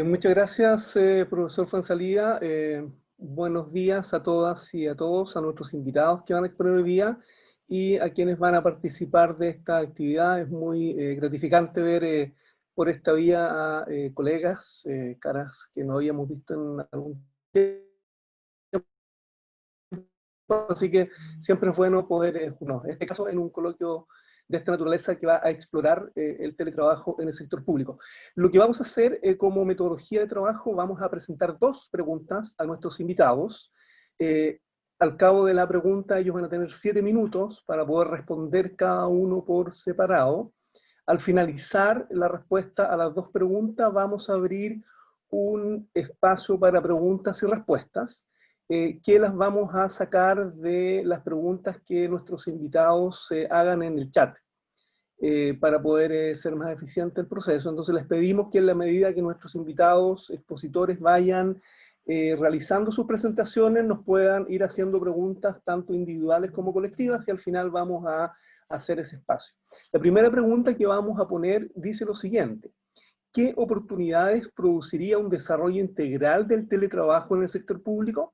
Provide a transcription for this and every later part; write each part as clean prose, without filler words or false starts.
Muchas gracias, profesor Fuenzalida. Buenos días a todas y a todos, a nuestros invitados que van a exponer hoy día y a quienes van a participar de esta actividad. Es muy gratificante ver por esta vía a colegas, caras que no habíamos visto en algún tiempo, así que siempre es bueno poder, en este caso en un coloquio de esta naturaleza que va a explorar el teletrabajo en el sector público. Lo que vamos a hacer como metodología de trabajo, vamos a presentar dos preguntas a nuestros invitados. Al cabo de la pregunta ellos van a tener 7 minutos para poder responder cada uno por separado. Al finalizar la respuesta a las dos preguntas, vamos a abrir un espacio para preguntas y respuestas, que las vamos a sacar de las preguntas que nuestros invitados hagan en el chat, para poder ser más eficiente el proceso. Entonces les pedimos que en la medida que nuestros invitados, expositores, vayan realizando sus presentaciones, nos puedan ir haciendo preguntas tanto individuales como colectivas, y al final vamos a hacer ese espacio. La primera pregunta que vamos a poner dice lo siguiente: ¿qué oportunidades produciría un desarrollo integral del teletrabajo en el sector público?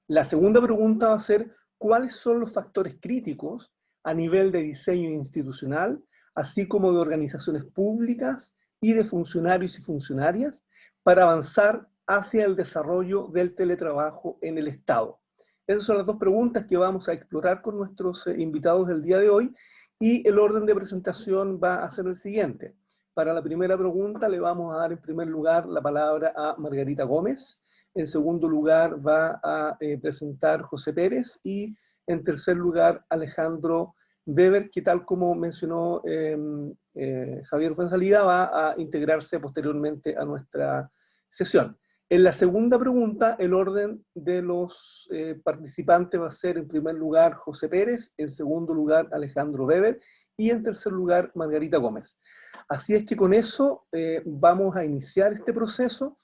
La segunda pregunta va a ser: ¿cuáles son los factores críticos a nivel de diseño institucional, así como de organizaciones públicas y de funcionarios y funcionarias, para avanzar hacia el desarrollo del teletrabajo en el Estado? Esas son las dos preguntas que vamos a explorar con nuestros invitados del día de hoy, y el orden de presentación va a ser el siguiente. Para la primera pregunta le vamos a dar en primer lugar la palabra a Margarita Gómez. En segundo lugar va a presentar José Pérez, y en tercer lugar Alejandro Weber, que tal como mencionó Javier Fuenzalida, va a integrarse posteriormente a nuestra sesión. En la segunda pregunta, el orden de los participantes va a ser: en primer lugar José Pérez, en segundo lugar Alejandro Weber, y en tercer lugar Margarita Gómez. Así es que con eso vamos a iniciar este proceso.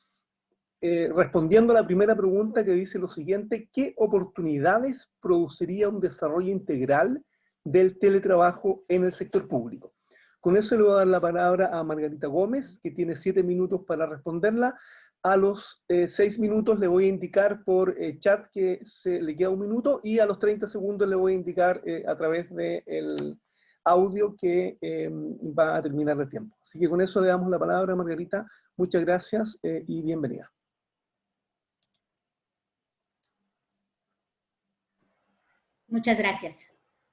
Respondiendo a la primera pregunta, que dice lo siguiente: ¿qué oportunidades produciría un desarrollo integral del teletrabajo en el sector público? Con eso le voy a dar la palabra a Margarita Gómez, que tiene 7 minutos para responderla. A los 6 minutos le voy a indicar por chat que le queda 1 minuto, y a los 30 segundos le voy a indicar a través del audio que va a terminar el tiempo. Así que con eso le damos la palabra a Margarita. Muchas gracias y bienvenida. Muchas gracias.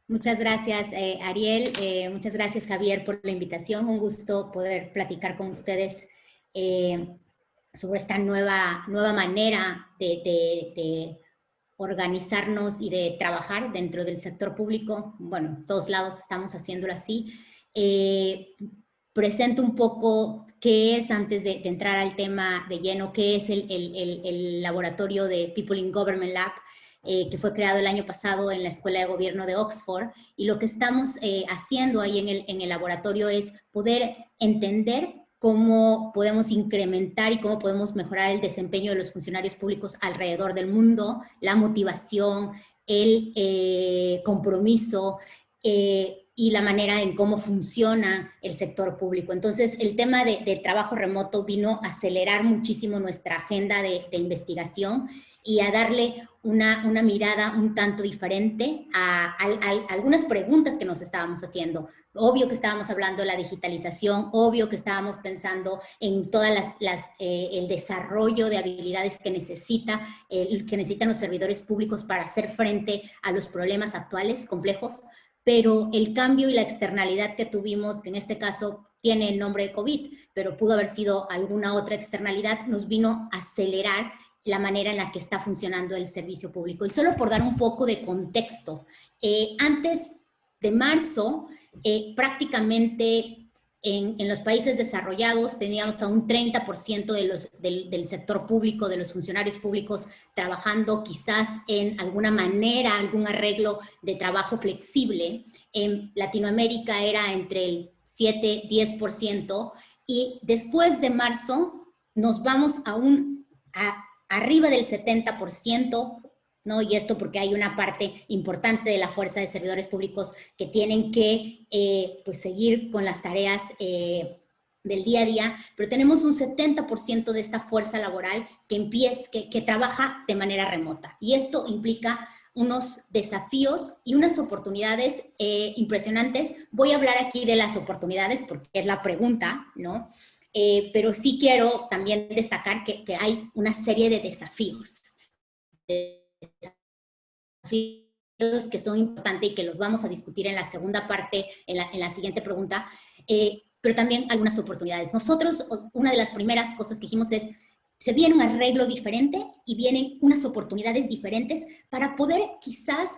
Muchas gracias, Ariel. Muchas gracias, Javier, por la invitación. Un gusto poder platicar con ustedes sobre esta nueva manera de organizarnos y de trabajar dentro del sector público. Bueno, en todos lados estamos haciéndolo así. Presento un poco qué es, antes de entrar al tema de lleno, qué es el laboratorio de People in Government Lab, que fue creado el año pasado en la Escuela de Gobierno de Oxford, y lo que estamos haciendo ahí en el laboratorio es poder entender cómo podemos incrementar y cómo podemos mejorar el desempeño de los funcionarios públicos alrededor del mundo, la motivación, el compromiso y la manera en cómo funciona el sector público. Entonces, el tema del trabajo remoto vino a acelerar muchísimo nuestra agenda de investigación y a darle una mirada un tanto diferente a algunas preguntas que nos estábamos haciendo. Obvio que estábamos hablando de la digitalización, obvio que estábamos pensando en todas el desarrollo de habilidades que necesitan los servidores públicos para hacer frente a los problemas actuales complejos, pero el cambio y la externalidad que tuvimos, que en este caso tiene el nombre de COVID, pero pudo haber sido alguna otra externalidad, nos vino a acelerar la manera en la que está funcionando el servicio público. Y solo por dar un poco de contexto, antes de marzo, prácticamente en los países desarrollados teníamos a un 30% del sector público, de los funcionarios públicos, trabajando quizás en alguna manera, algún arreglo de trabajo flexible. En Latinoamérica era entre el 7-10%, y después de marzo nos vamos arriba del 70%, ¿no? Y esto porque hay una parte importante de la fuerza de servidores públicos que tienen que pues seguir con las tareas del día a día, pero tenemos un 70% de esta fuerza laboral que trabaja de manera remota. Y esto implica unos desafíos y unas oportunidades impresionantes. Voy a hablar aquí de las oportunidades porque es la pregunta, ¿no? Pero sí quiero también destacar que hay una serie de desafíos que son importantes y que los vamos a discutir en la segunda parte, en la siguiente pregunta, pero también algunas oportunidades. Nosotros, una de las primeras cosas que dijimos es, se viene un arreglo diferente y vienen unas oportunidades diferentes para poder quizás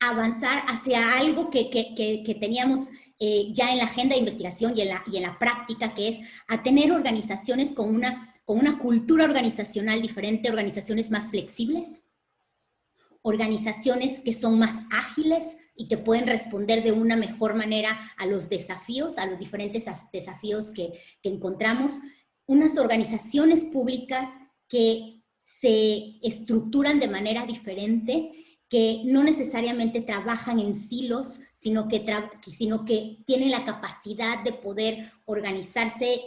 avanzar hacia algo que teníamos ya en la agenda de investigación y en la práctica, que es a tener organizaciones con una cultura organizacional diferente, organizaciones más flexibles, organizaciones que son más ágiles y que pueden responder de una mejor manera a los desafíos, a los diferentes desafíos que encontramos, unas organizaciones públicas que se estructuran de manera diferente, que no necesariamente trabajan en silos, sino que tienen la capacidad de poder organizarse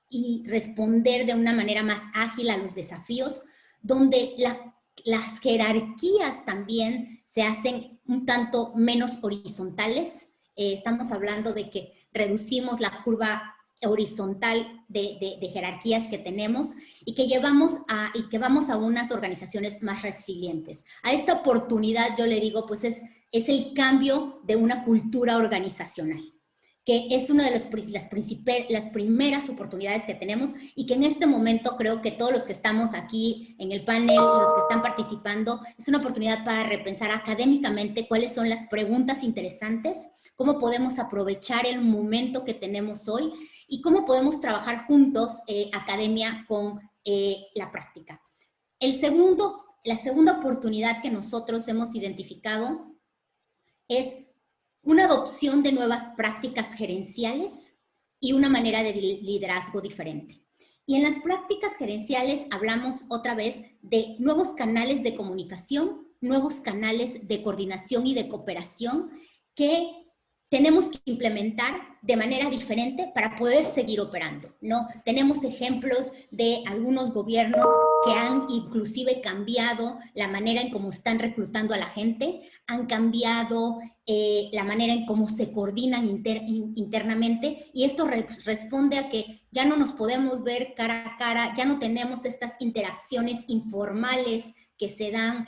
y responder de una manera más ágil a los desafíos, donde las jerarquías también se hacen un tanto menos horizontales. Estamos hablando de que reducimos la curva horizontal de jerarquías que tenemos y que vamos a unas organizaciones más resilientes. A esta oportunidad yo le digo, pues es el cambio de una cultura organizacional, que es una de las primeras oportunidades que tenemos y que en este momento creo que todos los que estamos aquí en el panel, los que están participando, es una oportunidad para repensar académicamente cuáles son las preguntas interesantes, cómo podemos aprovechar el momento que tenemos hoy y cómo podemos trabajar juntos, academia, con la práctica. La segunda oportunidad que nosotros hemos identificado es una adopción de nuevas prácticas gerenciales y una manera de liderazgo diferente. Y en las prácticas gerenciales hablamos otra vez de nuevos canales de comunicación, nuevos canales de coordinación y de cooperación que tenemos que implementar de manera diferente para poder seguir operando, ¿no? Tenemos ejemplos de algunos gobiernos que han inclusive cambiado la manera en cómo están reclutando a la gente, han cambiado la manera en cómo se coordinan internamente, y esto responde a que ya no nos podemos ver cara a cara, ya no tenemos estas interacciones informales que se dan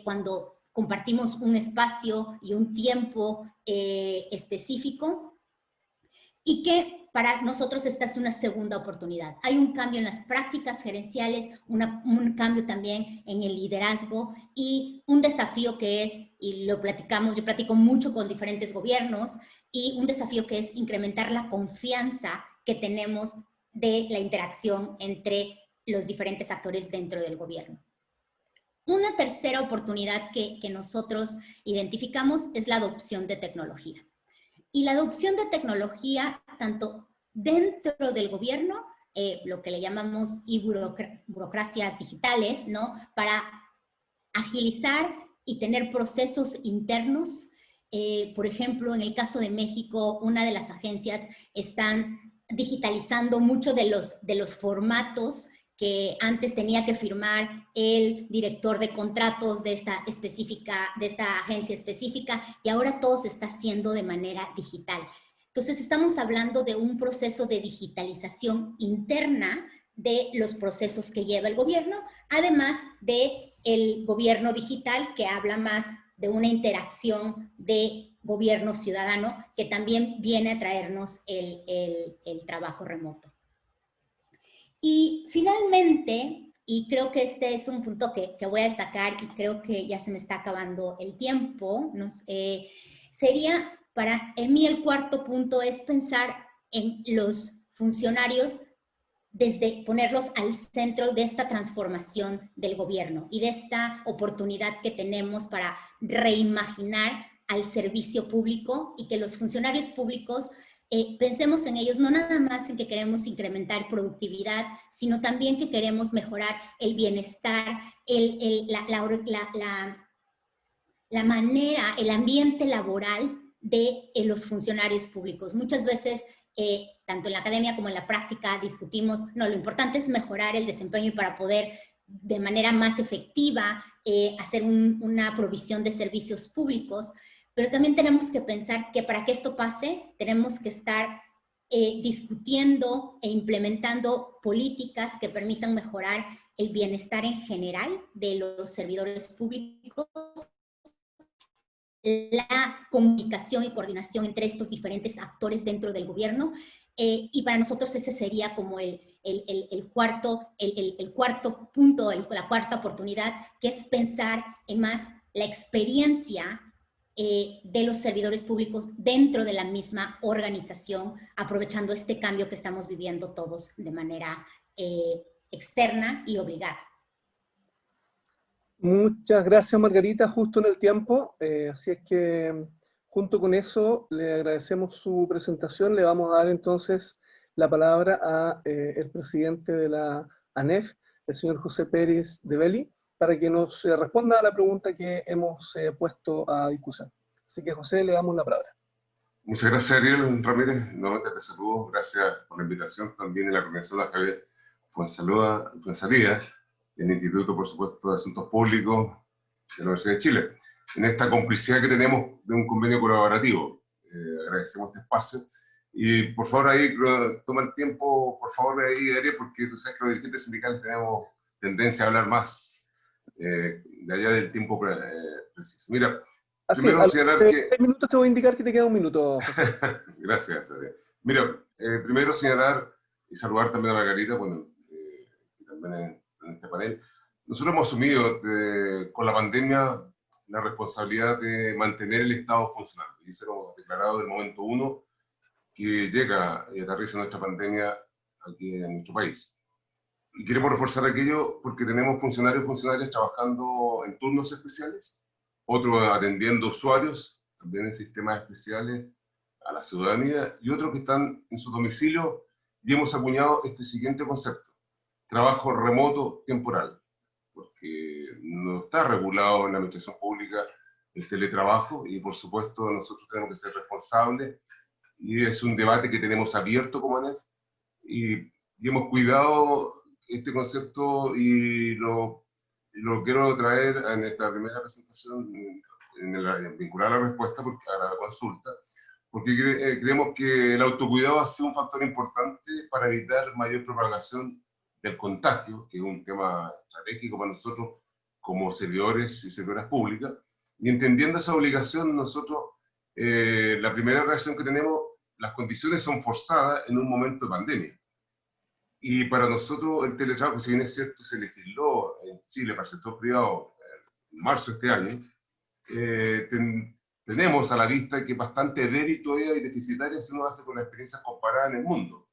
cuando compartimos un espacio y un tiempo específico, y que para nosotros esta es una segunda oportunidad. Hay un cambio en las prácticas gerenciales, un cambio también en el liderazgo y un desafío que es, y lo platicamos, yo platico mucho con diferentes gobiernos, y un desafío que es incrementar la confianza que tenemos de la interacción entre los diferentes actores dentro del gobierno. Una tercera oportunidad que nosotros identificamos es la adopción de tecnología. Y la adopción de tecnología tanto dentro del gobierno, lo que le llamamos burocracias digitales, ¿no? Para agilizar y tener procesos internos. Por ejemplo, en el caso de México, una de las agencias están digitalizando mucho de los formatos que antes tenía que firmar el director de contratos de esta agencia específica, y ahora todo se está haciendo de manera digital. Entonces estamos hablando de un proceso de digitalización interna de los procesos que lleva el gobierno, además del gobierno digital, que habla más de una interacción de gobierno ciudadano, que también viene a traernos el trabajo remoto. Y finalmente, y creo que este es un punto que voy a destacar, y creo que ya se me está acabando el tiempo, sería para mí el cuarto punto es pensar en los funcionarios desde ponerlos al centro de esta transformación del gobierno y de esta oportunidad que tenemos para reimaginar al servicio público, y que los funcionarios públicos pensemos en ellos no nada más en que queremos incrementar productividad, sino también que queremos mejorar el bienestar, la manera, el ambiente laboral de los funcionarios públicos. Muchas veces tanto en la academia como en la práctica discutimos, no, lo importante es mejorar el desempeño y para poder de manera más efectiva hacer una provisión de servicios públicos, pero también tenemos que pensar que para que esto pase tenemos que estar discutiendo e implementando políticas que permitan mejorar el bienestar en general de los servidores públicos, la comunicación y coordinación entre estos diferentes actores dentro del gobierno, y para nosotros ese sería como el cuarto punto, la cuarta oportunidad, que es pensar en más la experiencia de los servidores públicos dentro de la misma organización, aprovechando este cambio que estamos viviendo todos de manera externa y obligada. Muchas gracias, Margarita, justo en el tiempo. Así es que, junto con eso, le agradecemos su presentación. Le vamos a dar entonces la palabra a el presidente de la ANEF, el señor José Pérez de Belli, para que nos responda a la pregunta que hemos puesto a discusión. Así que, José, le damos la palabra. Muchas gracias, Ariel Ramírez. Nuevamente te saludo. Gracias por la invitación también en la organización de Javier Fuenzalía, en el Instituto, por supuesto, de Asuntos Públicos de la Universidad de Chile. En esta complicidad que tenemos de un convenio colaborativo, agradecemos este espacio. Y por favor, ahí toma el tiempo, por favor, ahí, Ariel, porque tú sabes que los dirigentes sindicales tenemos tendencia a hablar más de allá del tiempo preciso. Mira, así primero es, señalar que... 6 minutos te voy a indicar que te queda 1 minuto, José. Gracias, Ariel. Mira, primero señalar y saludar también a Margarita, bueno, y también en este panel. Nosotros hemos asumido con la pandemia la responsabilidad de mantener el Estado funcionando. Y eso lo hemos declarado del momento 1 que llega y aterriza nuestra pandemia aquí en nuestro país. Y queremos reforzar aquello porque tenemos funcionarios y funcionarias trabajando en turnos especiales, otros atendiendo usuarios, también en sistemas especiales a la ciudadanía, y otros que están en su domicilio, y hemos acuñado este siguiente concepto: trabajo remoto temporal, porque no está regulado en la administración pública el teletrabajo, y por supuesto nosotros tenemos que ser responsables, y es un debate que tenemos abierto como ANEF, y hemos cuidado este concepto y lo quiero traer en esta primera presentación, vincular a la respuesta, porque, a la consulta, porque creemos que el autocuidado ha sido un factor importante para evitar mayor propagación del contagio, que es un tema estratégico para nosotros como servidores y servidoras públicas, y entendiendo esa obligación, nosotros, la primera reacción que tenemos, las condiciones son forzadas en un momento de pandemia. Y para nosotros el teletrabajo, si bien es cierto, se legisló en Chile para el sector privado en marzo de este año, tenemos a la vista que es bastante débil todavía y deficitaria si uno hace con las experiencias comparadas en el mundo.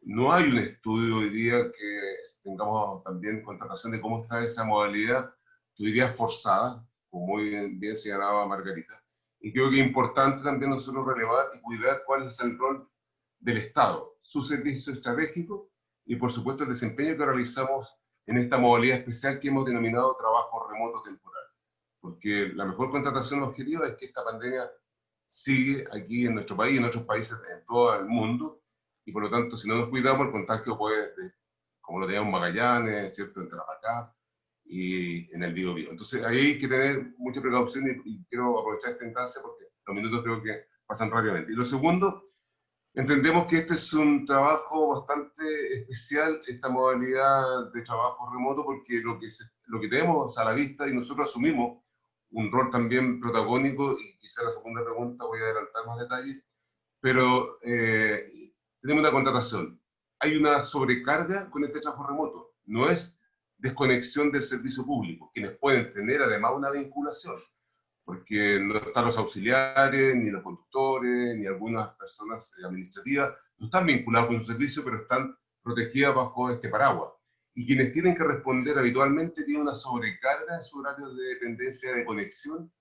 No hay un estudio hoy día que tengamos también contratación de cómo está esa modalidad, que hoy día es forzada, como muy bien señalaba Margarita. Y creo que es importante también nosotros relevar y cuidar cuál es el rol del Estado, su servicio estratégico y por supuesto el desempeño que realizamos en esta modalidad especial que hemos denominado trabajo remoto temporal. Porque la mejor contratación objetiva es que esta pandemia sigue aquí en nuestro país y en otros países en todo el mundo, y por lo tanto si no nos cuidamos el contagio puede, como lo teníamos en Magallanes, ¿cierto?, en Tarapacá y en el Biobío. Entonces ahí hay que tener mucha precaución y quiero aprovechar esta instancia porque los minutos creo que pasan rápidamente. Y lo segundo, entendemos que este es un trabajo bastante especial, esta modalidad de trabajo remoto, porque lo que tenemos a la vista y nosotros asumimos un rol también protagónico, y quizá la segunda pregunta voy a adelantar más detalles, pero tenemos una contratación. Hay una sobrecarga con este trabajo remoto, no es desconexión del servicio público, quienes pueden tener además una vinculación, porque no están los auxiliares, ni los conductores, ni algunas personas administrativas, no están vinculados con un servicio, pero están protegidas bajo este paraguas. Y quienes tienen que responder habitualmente tienen una sobrecarga en su horario de dependencia de conexión.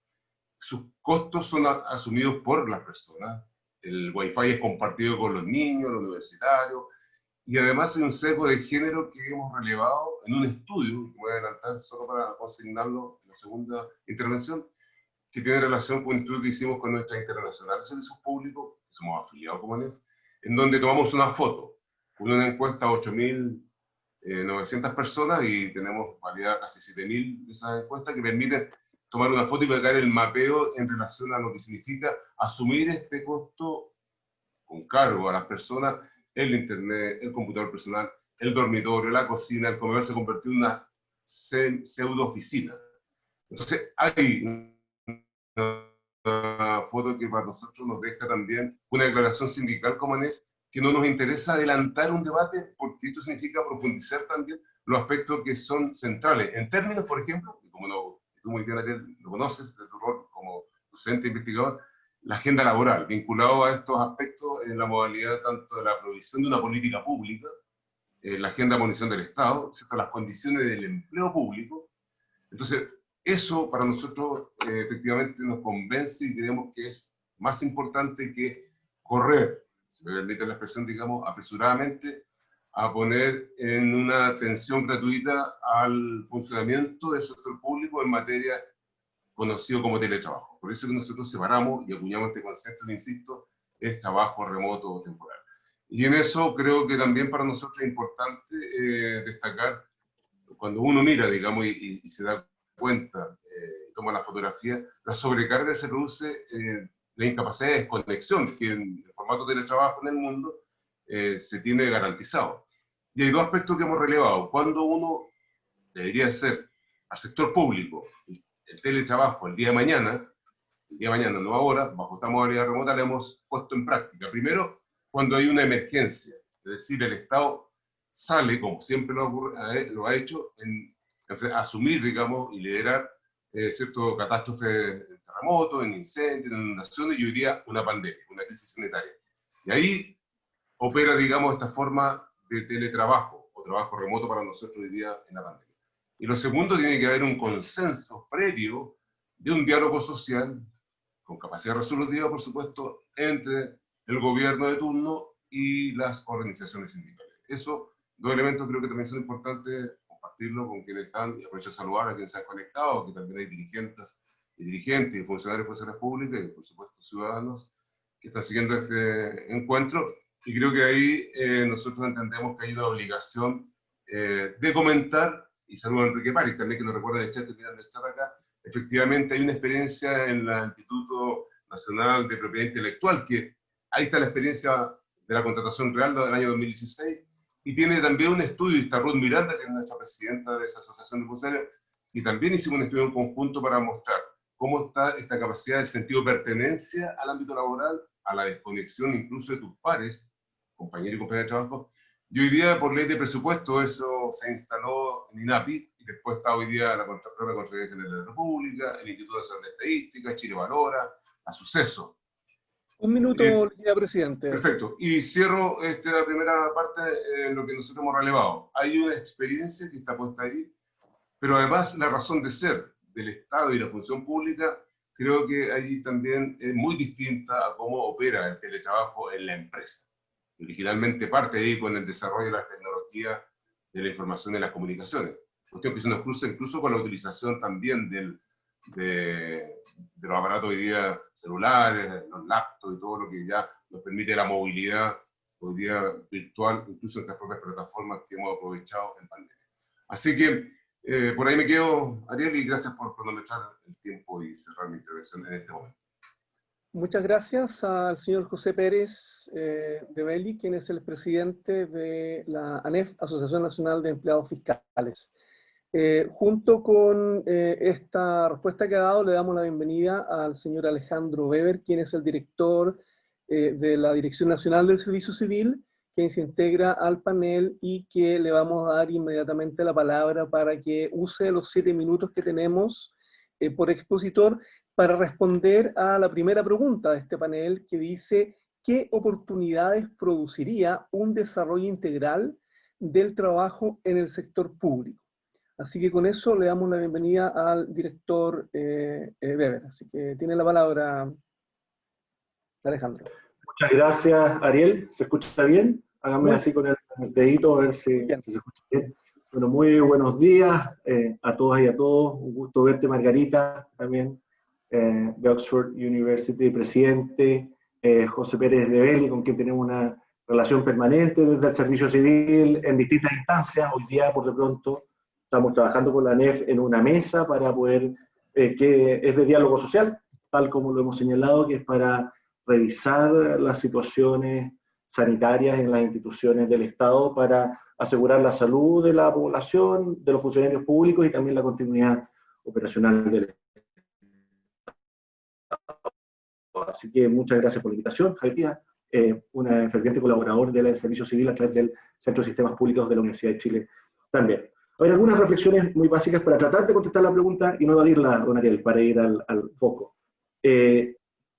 Sus costos son asumidos por las personas. El Wi-Fi es compartido con los niños, los universitarios, y además hay un sesgo de género que hemos relevado en un estudio, que voy a adelantar solo para consignarlo en la segunda intervención, que tiene relación con un estudio que hicimos con nuestra Internacional de Servicios Públicos, que somos afiliados como ANEF, en donde tomamos una foto, una encuesta a 8.900 personas y tenemos validad casi 7.000 de esas encuestas que permiten tomar una foto y pegar el mapeo en relación a lo que significa asumir este costo con cargo a las personas, el internet, el computador personal, el dormitorio, la cocina, el comedor se convirtió en una pseudo oficina. Entonces hay una foto que para nosotros nos deja también una declaración sindical como ANEF, que no nos interesa adelantar un debate porque esto significa profundizar también los aspectos que son centrales. En términos, por ejemplo, y como tú muy bien, Ariel, lo conoces de tu rol como docente e investigador, la agenda laboral, vinculado a estos aspectos en la modalidad tanto de la provisión de una política pública, la agenda de munición del Estado, ¿cierto? Las condiciones del empleo público. Entonces, eso para nosotros efectivamente nos convence y creemos que es más importante que correr, si me permite la expresión, digamos, apresuradamente, a poner en una atención gratuita al funcionamiento del sector público en materia conocido como teletrabajo. Por eso que nosotros separamos y acuñamos este concepto, insisto, es trabajo remoto o temporal. Y en eso creo que también para nosotros es importante destacar, cuando uno mira, digamos, y se da cuenta, toma la fotografía, la sobrecarga que se produce, la incapacidad de desconexión, que en el formato de teletrabajo en el mundo se tiene garantizado. Y hay dos aspectos que hemos relevado. Cuando uno debería hacer al sector público el teletrabajo el día de mañana, no ahora, bajo esta modalidad remota, la hemos puesto en práctica. Primero, cuando hay una emergencia, es decir, el Estado sale, como siempre lo ha hecho, en asumir, digamos, y liderar cierto catástrofe en terremotos, en incendios, en inundaciones, y hoy día una pandemia, una crisis sanitaria. Y ahí opera, digamos, esta forma de teletrabajo, o trabajo remoto para nosotros hoy día en la pandemia. Y lo segundo, tiene que haber un consenso previo de un diálogo social, con capacidad resolutiva, por supuesto, entre el gobierno de turno y las organizaciones sindicales. Esos dos elementos creo que también son importantes compartirlo con quienes están, y aprovecho a saludar a quienes se han conectado, que también hay dirigentes y funcionarios de fuerzas públicas y, por supuesto, ciudadanos que están siguiendo este encuentro. Y creo que ahí nosotros entendemos que hay una obligación de comentar, y saludo a Enrique París también, que nos recuerda en el chat, mirando el chat acá. Efectivamente hay una experiencia en el Instituto Nacional de Propiedad Intelectual, que ahí está la experiencia de la contratación real del año 2016, y tiene también un estudio, y está Ruth Miranda, que es nuestra presidenta de esa asociación de funcionarios, y también hicimos un estudio en conjunto para mostrar cómo está esta capacidad del sentido de pertenencia al ámbito laboral, a la desconexión incluso de tus pares, compañeros y compañeras de trabajo. Y hoy día, por ley de presupuesto, eso se instaló en INAPI, y después está hoy día la propia Contraloría General de la República, el Instituto Nacional de Estadística, Chile Valora, a Suceso. Un minuto, señor presidente. Perfecto. Y cierro esta primera parte en lo que nosotros hemos relevado. Hay una experiencia que está puesta ahí, pero además la razón de ser del Estado y la función pública, creo que ahí también es muy distinta a cómo opera el teletrabajo en la empresa. Originalmente parte ahí con el desarrollo de las tecnologías de la información y las comunicaciones. Cuestión que se nos cruza incluso con la utilización también de los aparatos hoy día celulares, los laptops y todo lo que ya nos permite la movilidad hoy día virtual, incluso en las propias plataformas que hemos aprovechado en pandemia. Así que por ahí me quedo, Ariel, y gracias por cronometrar el tiempo y cerrar mi intervención en este momento. Muchas gracias al señor José Pérez de Belli, quien es el presidente de la ANEF, Asociación Nacional de Empleados Fiscales. Junto con esta respuesta que ha dado, le damos la bienvenida al señor Alejandro Weber, quien es el director de la Dirección Nacional del Servicio Civil, quien se integra al panel y que le vamos a dar inmediatamente la palabra para que use los 7 minutos que tenemos por expositor para responder a la primera pregunta de este panel, que dice: ¿qué oportunidades produciría un desarrollo integral del trabajo en el sector público? Así que con eso le damos la bienvenida al director Weber. Así que tiene la palabra Alejandro. Muchas gracias, Ariel. ¿Se escucha bien? Háganme así con el dedito a ver si se escucha bien. Bueno, muy buenos días a todas y a todos. Un gusto verte, Margarita, también de Oxford University, presidente, José Pérez de Belli, con quien tenemos una relación permanente desde el servicio civil en distintas instancias. Hoy día, por de pronto, estamos trabajando con la ANEF en una mesa para poder, que es de diálogo social, tal como lo hemos señalado, que es para revisar las situaciones sanitarias en las instituciones del Estado para asegurar la salud de la población, de los funcionarios públicos y también la continuidad operacional del Estado. Así que muchas gracias por la invitación, Javier, una ferviente colaborador del Servicio Civil a través del Centro de Sistemas Públicos de la Universidad de Chile también. A ver, algunas reflexiones muy básicas para tratar de contestar la pregunta y no evadirla, don Ariel, para ir al foco.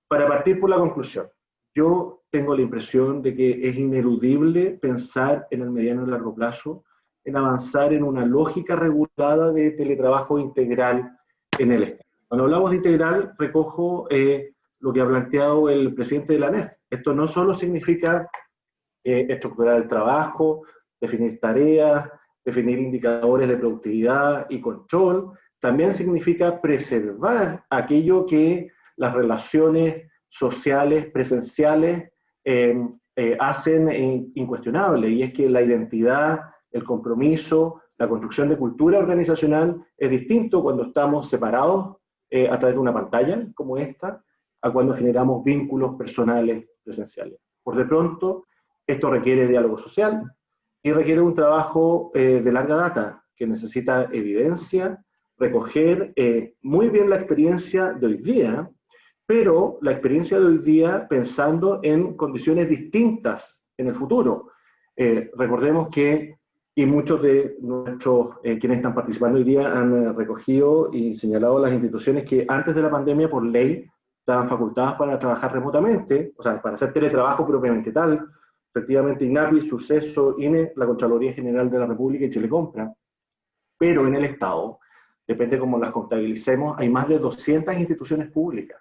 Para partir por la conclusión, yo tengo la impresión de que es ineludible pensar en el mediano y largo plazo en avanzar en una lógica regulada de teletrabajo integral en el Estado. Cuando hablamos de integral, recojo lo que ha planteado el presidente de la ANEF. Esto no solo significa estructurar el trabajo, definir tareas, definir indicadores de productividad y control, también significa preservar aquello que las relaciones sociales, presenciales, hacen incuestionable, y es que la identidad, el compromiso, la construcción de cultura organizacional es distinto cuando estamos separados a través de una pantalla como esta, a cuando generamos vínculos personales presenciales. Por de pronto, esto requiere diálogo social y requiere un trabajo de larga data, que necesita evidencia, recoger muy bien la experiencia de hoy día, pero la experiencia de hoy día pensando en condiciones distintas en el futuro. Recordemos que, y muchos de nuestros, quienes están participando hoy día, han recogido y señalado las instituciones que antes de la pandemia, por ley, estaban facultadas para trabajar remotamente, o sea, para hacer teletrabajo propiamente tal. Efectivamente, INAPI, Suceso, INE, la Contraloría General de la República y Chilecompra. Pero en el Estado, depende cómo las contabilicemos, hay más de 200 instituciones públicas,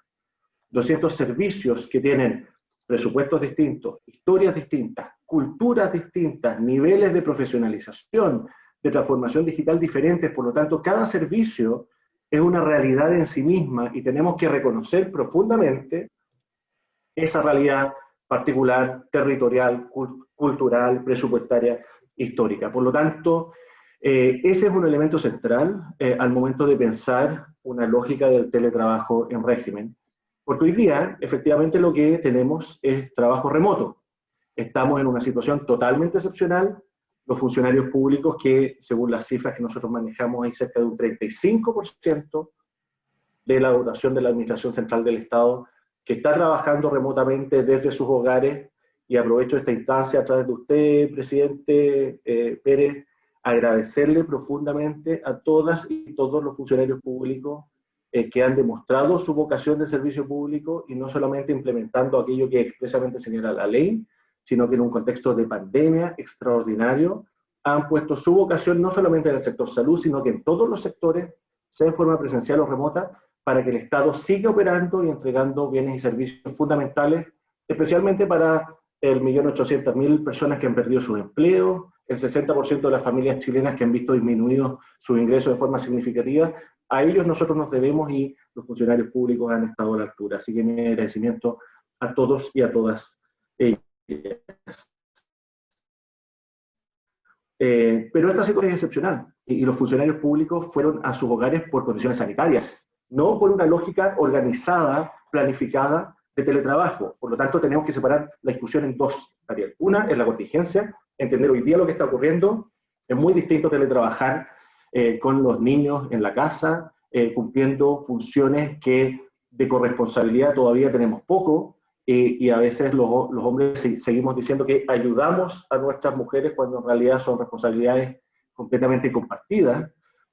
200 servicios que tienen presupuestos distintos, historias distintas, culturas distintas, niveles de profesionalización, de transformación digital diferentes. Por lo tanto, cada servicio es una realidad en sí misma y tenemos que reconocer profundamente esa realidad particular, territorial, cultural, presupuestaria, histórica. Por lo tanto, ese es un elemento central al momento de pensar una lógica del teletrabajo en régimen. Porque hoy día, efectivamente, lo que tenemos es trabajo remoto. Estamos en una situación totalmente excepcional. Los funcionarios públicos que, según las cifras que nosotros manejamos, hay cerca de un 35% de la dotación de la Administración Central del Estado que está trabajando remotamente desde sus hogares, y aprovecho esta instancia a través de usted, presidente Pérez, agradecerle profundamente a todas y todos los funcionarios públicos que han demostrado su vocación de servicio público, y no solamente implementando aquello que expresamente señala la ley, sino que en un contexto de pandemia extraordinario han puesto su vocación no solamente en el sector salud, sino que en todos los sectores, sea en forma presencial o remota, para que el Estado siga operando y entregando bienes y servicios fundamentales, especialmente para el 1.800.000 personas que han perdido sus empleos, el 60% de las familias chilenas que han visto disminuidos sus ingresos de forma significativa. A ellos nosotros nos debemos, y los funcionarios públicos han estado a la altura. Así que mi agradecimiento a todos y a todas ellas. Pero esta situación es excepcional, y los funcionarios públicos fueron a sus hogares por condiciones sanitarias, no por una lógica organizada, planificada de teletrabajo. Por lo tanto, tenemos que separar la discusión en dos, Ariel. Una es la contingencia, entender hoy día lo que está ocurriendo. Es muy distinto teletrabajar con los niños en la casa, cumpliendo funciones que de corresponsabilidad todavía tenemos poco, y a veces los hombres seguimos diciendo que ayudamos a nuestras mujeres cuando en realidad son responsabilidades completamente compartidas.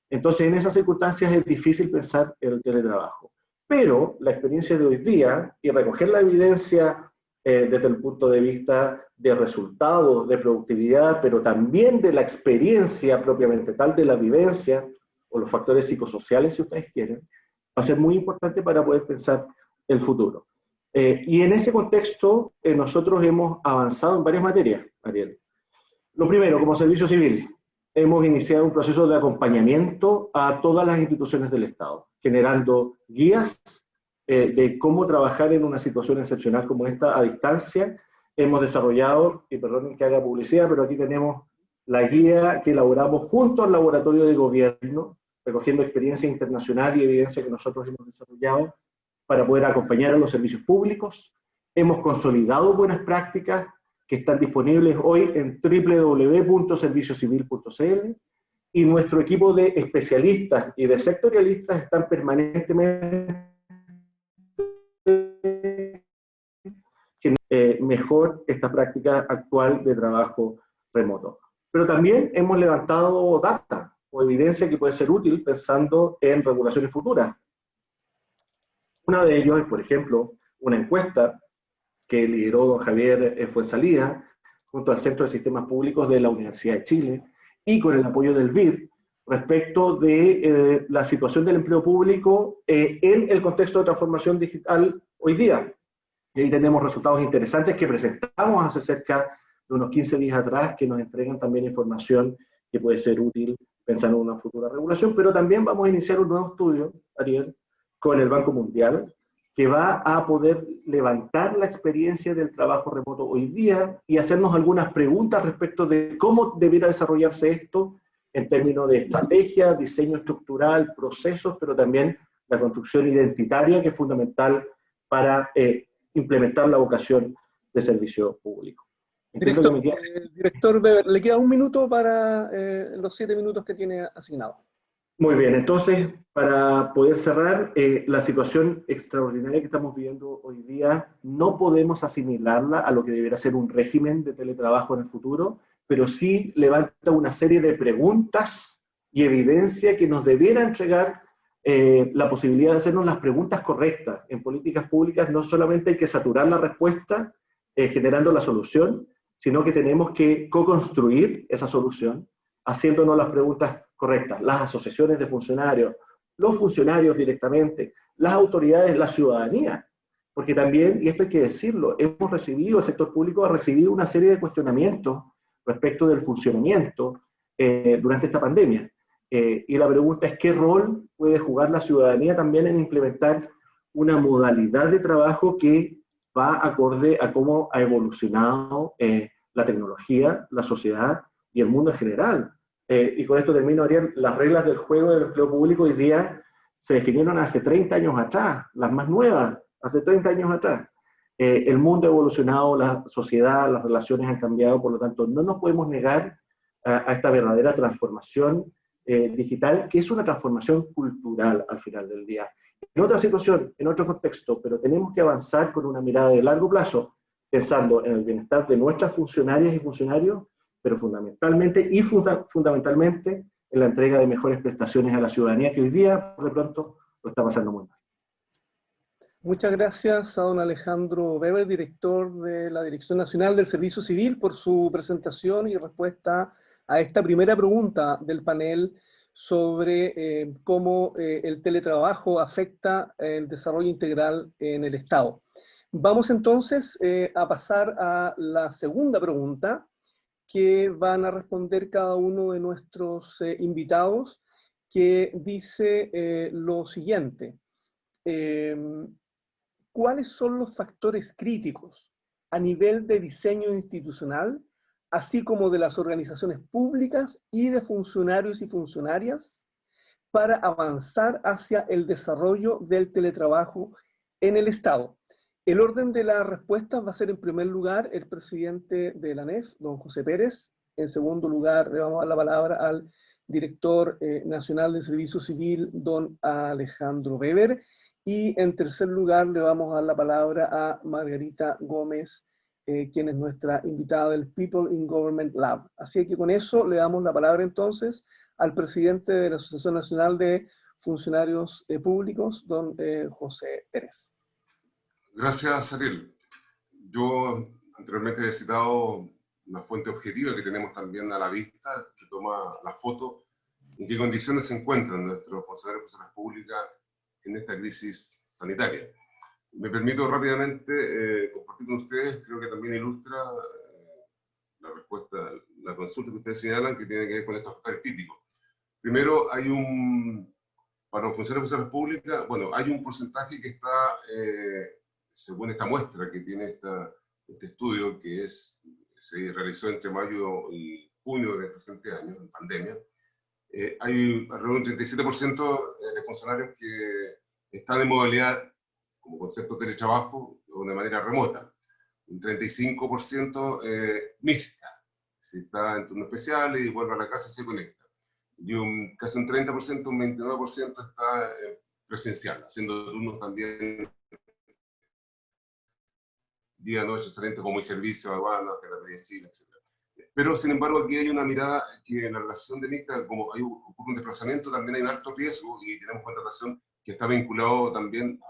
Entonces, en esas circunstancias es difícil pensar el teletrabajo. Pero la experiencia de hoy día, y recoger la evidencia desde el punto de vista de resultados, de productividad, pero también de la experiencia propiamente tal, de la vivencia, o los factores psicosociales, si ustedes quieren, va a ser muy importante para poder pensar el futuro. Y en ese contexto, nosotros hemos avanzado en varias materias, Ariel. Lo primero, como servicio civil, hemos iniciado un proceso de acompañamiento a todas las instituciones del Estado, generando guías de cómo trabajar en una situación excepcional como esta a distancia, hemos desarrollado, y perdonen que haga publicidad, pero aquí tenemos la guía que elaboramos junto al Laboratorio de Gobierno, recogiendo experiencia internacional y evidencia que nosotros hemos desarrollado para poder acompañar a los servicios públicos. Hemos consolidado buenas prácticas que están disponibles hoy en www.serviciocivil.cl, y nuestro equipo de especialistas y de sectorialistas están permanentemente mejor esta práctica actual de trabajo remoto. Pero también hemos levantado data o evidencia que puede ser útil pensando en regulaciones futuras. Una de ellos es, por ejemplo, una encuesta que lideró don Javier Fuenzalía junto al Centro de Sistemas Públicos de la Universidad de Chile y con el apoyo del BID respecto de la situación del empleo público en el contexto de transformación digital hoy día. Y ahí tenemos resultados interesantes que presentamos hace cerca de unos 15 días atrás, que nos entregan también información que puede ser útil pensando en una futura regulación, pero también vamos a iniciar un nuevo estudio, Ariel, con el Banco Mundial, que va a poder levantar la experiencia del trabajo remoto hoy día y hacernos algunas preguntas respecto de cómo debiera desarrollarse esto en términos de estrategia, diseño estructural, procesos, pero también la construcción identitaria, que es fundamental para implementar la vocación de servicio público. Director Weber, le queda un minuto para los 7 minutos que tiene asignado. Muy bien, entonces, para poder cerrar, la situación extraordinaria que estamos viviendo hoy día no podemos asimilarla a lo que debería ser un régimen de teletrabajo en el futuro, pero sí levanta una serie de preguntas y evidencia que nos debiera entregar la posibilidad de hacernos las preguntas correctas. En políticas públicas no solamente hay que saturar la respuesta generando la solución, sino que tenemos que co-construir esa solución haciéndonos las preguntas correctas. Las asociaciones de funcionarios, los funcionarios directamente, las autoridades, la ciudadanía. Porque también, y esto hay que decirlo, hemos recibido, el sector público ha recibido una serie de cuestionamientos respecto del funcionamiento durante esta pandemia. Y la pregunta es, ¿qué rol puede jugar la ciudadanía también en implementar una modalidad de trabajo que va acorde a cómo ha evolucionado la tecnología, la sociedad y el mundo en general? Y con esto termino, Ariel. Las reglas del juego del empleo público hoy día se definieron hace 30 años atrás, las más nuevas, hace 30 años atrás. El mundo ha evolucionado, la sociedad, las relaciones han cambiado, por lo tanto no nos podemos negar a esta verdadera transformación digital, que es una transformación cultural al final del día. En otra situación, en otro contexto, pero tenemos que avanzar con una mirada de largo plazo, pensando en el bienestar de nuestras funcionarias y funcionarios, pero fundamentalmente en la entrega de mejores prestaciones a la ciudadanía, que hoy día, por de pronto, lo está pasando muy mal. Muchas gracias a don Alejandro Weber, director de la Dirección Nacional del Servicio Civil, por su presentación y respuesta a esta primera pregunta del panel sobre cómo el teletrabajo afecta el desarrollo integral en el Estado. Vamos entonces a pasar a la segunda pregunta, que van a responder cada uno de nuestros invitados, que dice lo siguiente. ¿Cuáles son los factores críticos a nivel de diseño institucional, así como de las organizaciones públicas y de funcionarios y funcionarias, para avanzar hacia el desarrollo del teletrabajo en el Estado? El orden de las respuestas va a ser, en primer lugar, el presidente de la ANEF, don José Pérez. En segundo lugar, le vamos a dar la palabra al director nacional del Servicio Civil, don Alejandro Weber. Y en tercer lugar, le vamos a dar la palabra a Margarita Gómez, quien es nuestra invitada del People in Government Lab. Así que con eso le damos la palabra entonces al presidente de la Asociación Nacional de Funcionarios Públicos, don José Pérez. Gracias, Ariel. Yo anteriormente he citado una fuente objetiva que tenemos también a la vista, que toma la foto, en qué condiciones se encuentran nuestros funcionarios y funcionarias públicas en esta crisis sanitaria. Me permito rápidamente compartir con ustedes, creo que también ilustra la respuesta, la consulta que ustedes señalan, que tiene que ver con estos factores críticos. Primero, para los funcionarios y funcionarias públicas, bueno, hay un porcentaje que está, según esta muestra que tiene esta este estudio que se realizó entre mayo y junio del presente año, en pandemia, hay alrededor de un 37% de funcionarios que están en modalidad, como concepto de teletrabajo, de una manera remota. Un 35% mixta, si está en turno especial y vuelve a la casa y se conecta. Y casi un 30%, un 29% está presencial, haciendo turnos también día, noche, excelente, como el servicio, aduana, Gendarmería de Chile, etc. Pero, sin embargo, aquí hay una mirada que en la relación de mixta, como ocurre un desplazamiento, también hay un alto riesgo y tenemos contratación que está vinculado también,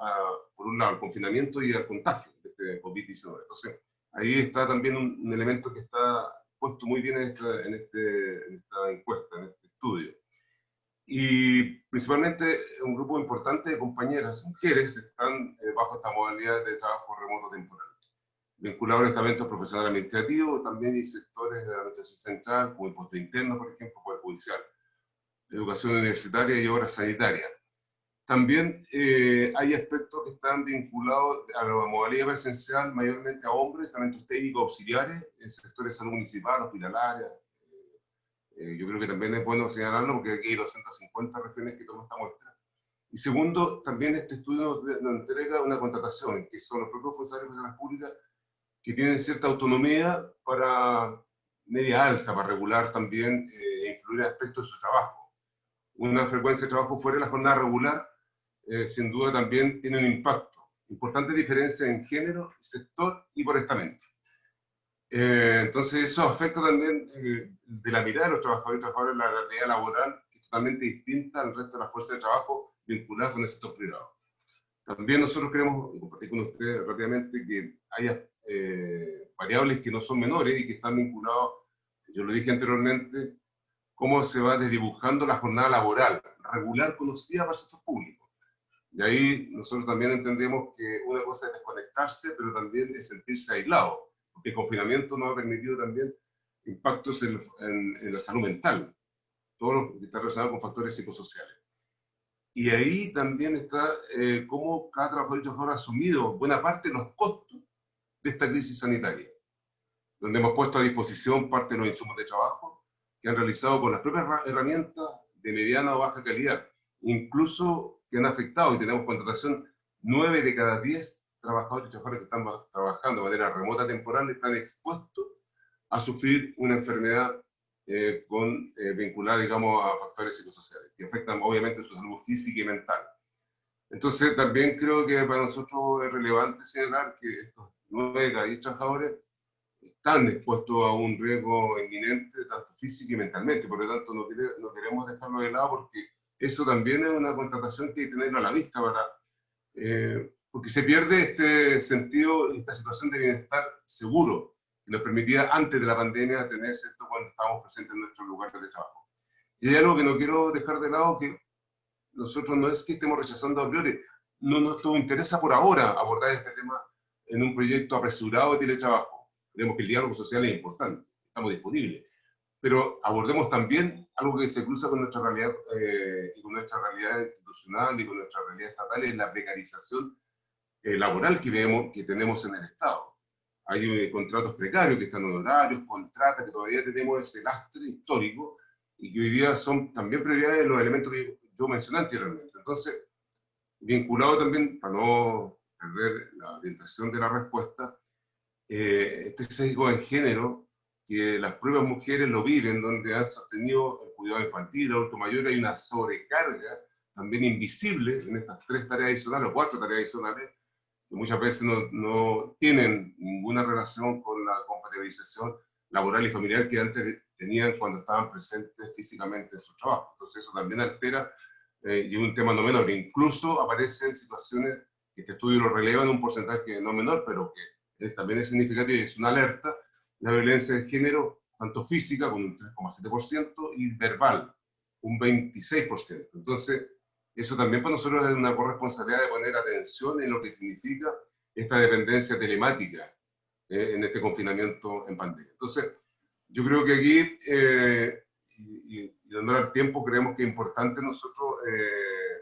por un lado, al confinamiento y al contagio de este COVID-19. Entonces, ahí está también un elemento que está puesto muy bien en esta encuesta, en este estudio. Y principalmente un grupo importante de compañeras, mujeres, están bajo esta modalidad de trabajo remoto temporal, vinculado a estamentos profesionales administrativos, también hay sectores de la administración central, como impuesto interno, por ejemplo, poder judicial, educación universitaria y obras sanitarias. También hay aspectos que están vinculados a la modalidad presencial, mayormente a hombres, estamentos técnicos auxiliares, en sectores de salud municipal, hospitalaria. Yo creo que también es bueno señalarlo porque aquí hay 250 regiones que toman esta muestra. Y segundo, también este estudio nos entrega una contratación, que son los propios funcionarios de las públicas que tienen cierta autonomía para media alta, para regular también e influir en aspectos de su trabajo. Una frecuencia de trabajo fuera de la jornada regular, sin duda también tiene un impacto. Importante diferencia en género, sector y por estamento. Entonces eso afecta también de la mirada de los trabajadores y trabajadoras la realidad laboral, que es totalmente distinta al resto de las fuerzas de trabajo vinculadas con el sector privado. También nosotros queremos compartir con ustedes rápidamente que haya variables que no son menores y que están vinculadas, yo lo dije anteriormente, cómo se va desdibujando la jornada laboral, regular conocida para el sector público. Y ahí nosotros también entendemos que una cosa es desconectarse, pero también es sentirse aislado, porque el confinamiento nos ha permitido también impactos en la salud mental, todo lo que está relacionado con factores psicosociales. Y ahí también está cómo cada trabajador y trabajadora ha asumido buena parte de los costos de esta crisis sanitaria, donde hemos puesto a disposición parte de los insumos de trabajo que han realizado con las propias herramientas de mediana o baja calidad, incluso que han afectado, y tenemos contratación, 9 de cada 10 trabajadores y trabajadoras que están trabajando de manera remota temporal están expuestos a sufrir una enfermedad vinculada, digamos, a factores psicosociales, que afectan obviamente su salud física y mental. Entonces, también creo que para nosotros es relevante señalar que estos 9 de cada 10 trabajadores están expuestos a un riesgo inminente, tanto físico y mentalmente. Por lo tanto, no queremos dejarlo de lado porque eso también es una constatación que hay que tenerlo a la vista, porque se pierde este sentido, esta situación de bienestar seguro que nos permitía antes de la pandemia tener, ¿cierto?, cuando estábamos presentes en nuestros lugares de trabajo. Y hay algo que no quiero dejar de lado, que nosotros no es que estemos rechazando a priori, no nos interesa por ahora abordar este tema en un proyecto apresurado de teletrabajo. Creemos que el diálogo social es importante, estamos disponibles, pero abordemos también algo que se cruza con nuestra realidad y con nuestra realidad institucional y con nuestra realidad estatal, es la precarización laboral que tenemos en el Estado. Hay contratos precarios que están en horarios, contratas, que todavía tenemos ese lastre histórico y que hoy día son también prioridades de los elementos que yo mencioné anteriormente. Entonces, vinculado también, para no perder la orientación de la respuesta, este sesgo en género, que las propias mujeres lo viven, donde han sostenido el cuidado infantil, adulto mayor, hay una sobrecarga también invisible en estas 3 tareas adicionales o 4 tareas adicionales, que muchas veces no tienen ninguna relación con la compatibilización laboral y familiar que antes tenían cuando estaban presentes físicamente en su trabajo. Entonces eso también altera, y es un tema no menor. Incluso aparecen situaciones que este estudio lo releva en un porcentaje no menor, pero que también es significativo y es una alerta, la violencia de género, tanto física, con un 3,7%, y verbal, un 26%. Entonces, eso también para nosotros es una corresponsabilidad de poner atención en lo que significa esta dependencia telemática en este confinamiento en pandemia. Entonces, yo creo que aquí, y dando el tiempo, creemos que es importante nosotros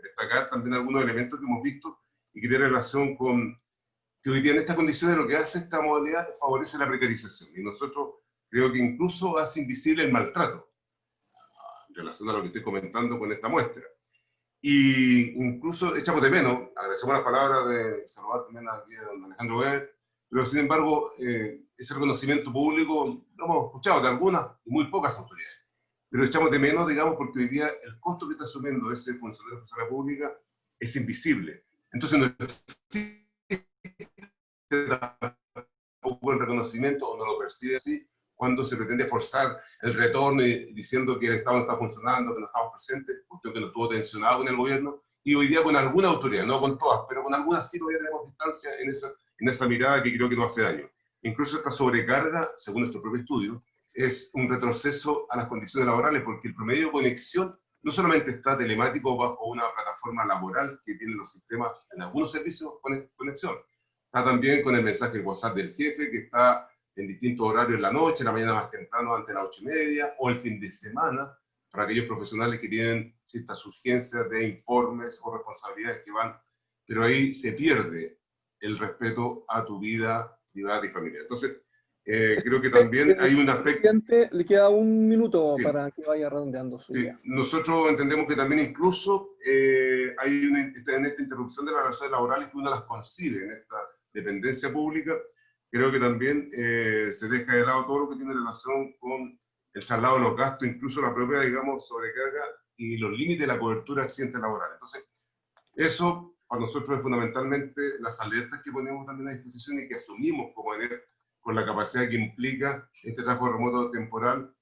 destacar también algunos elementos que hemos visto y que tienen relación con que hoy día en estas condiciones lo que hace esta modalidad es favorece la precarización. Y nosotros creo que incluso hace invisible el maltrato, en relación a lo que estoy comentando con esta muestra. Y incluso echamos de menos, agradecemos las palabras de saludar también aquí a don Alejandro Weber, pero sin embargo, ese reconocimiento público lo hemos escuchado de algunas y muy pocas autoridades. Pero echamos de menos, digamos, porque hoy día el costo que está asumiendo ese funcionario de la pública es invisible. Entonces no existe tampoco el reconocimiento, o no lo percibe así, cuando se pretende forzar el retorno y diciendo que el Estado no está funcionando, que no estamos presentes, cuestión que no estuvo tensionado con el gobierno, y hoy día con alguna autoridad, no con todas, pero con algunas sí todavía tenemos distancia en esa mirada que creo que no hace daño. Incluso esta sobrecarga, según nuestro propio estudio, es un retroceso a las condiciones laborales, porque el promedio de conexión no solamente está telemático bajo una plataforma laboral que tienen los sistemas en algunos servicios con conexión, está también con el mensaje de WhatsApp del jefe, que está en distintos horarios en la noche, en la mañana más temprano, antes de las 8:30, o el fin de semana, para aquellos profesionales que tienen ciertas urgencias de informes o responsabilidades que van, pero ahí se pierde el respeto a tu vida privada y familiar. Entonces, creo que también hay un aspecto... Le queda un minuto, sí, para que vaya redondeando su idea. Nosotros entendemos que también incluso hay en esta interrupción de las relaciones laborales que uno las concibe en esta dependencia pública. Creo que también se deja de lado todo lo que tiene relación con el traslado de los gastos, incluso la propia, digamos, sobrecarga y los límites de la cobertura de accidentes laborales. Entonces, eso para nosotros es fundamentalmente las alertas que ponemos también a disposición y que asumimos como ENEF con la capacidad que implica este trabajo remoto temporal,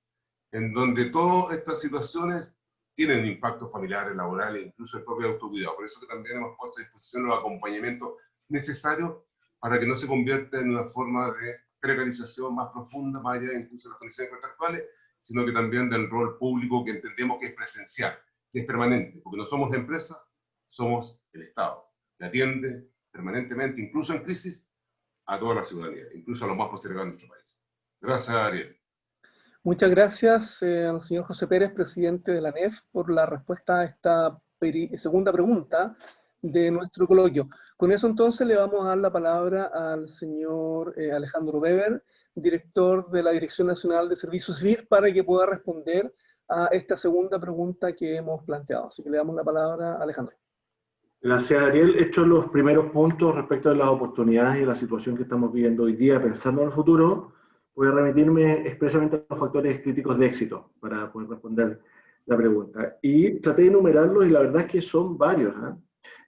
en donde todas estas situaciones tienen impactos familiares, laborales, incluso el propio autocuidado. Por eso que también hemos puesto a disposición los acompañamientos necesarios para que no se convierta en una forma de precarización más profunda, más allá incluso de las condiciones contractuales, sino que también del rol público que entendemos que es presencial, que es permanente, porque no somos empresa, somos el Estado, que atiende permanentemente, incluso en crisis, a toda la ciudadanía, incluso a los más postergados de nuestro país. Gracias, Ariel. Muchas gracias al señor José Pérez, presidente de la ANEF, por la respuesta a esta segunda pregunta de nuestro coloquio. Con eso entonces le vamos a dar la palabra al señor Alejandro Weber, director de la Dirección Nacional de Servicio Civil, para que pueda responder a esta segunda pregunta que hemos planteado. Así que le damos la palabra a Alejandro. Gracias, Ariel. Hecho los primeros puntos respecto de las oportunidades y la situación que estamos viviendo hoy día, pensando en el futuro, voy a remitirme expresamente a los factores críticos de éxito para poder responder la pregunta. Y traté de enumerarlos y la verdad es que son varios,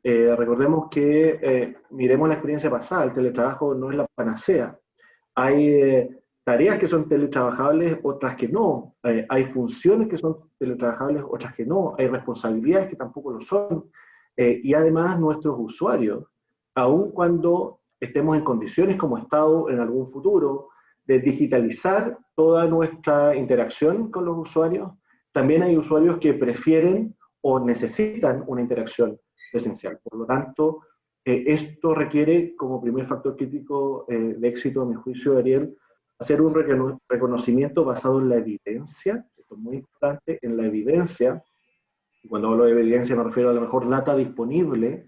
recordemos que miremos la experiencia pasada, el teletrabajo no es la panacea. Hay tareas que son teletrabajables, otras que no. Hay funciones que son teletrabajables, otras que no. Hay responsabilidades que tampoco lo son. Y además nuestros usuarios, aun cuando estemos en condiciones como Estado en algún futuro de digitalizar toda nuestra interacción con los usuarios, también hay usuarios que prefieren o necesitan una interacción presencial. Por lo tanto, esto requiere, como primer factor crítico de éxito, a mi juicio, Ariel, hacer un reconocimiento basado en la evidencia, esto es muy importante, en la evidencia. Y cuando hablo de evidencia me refiero a la mejor data disponible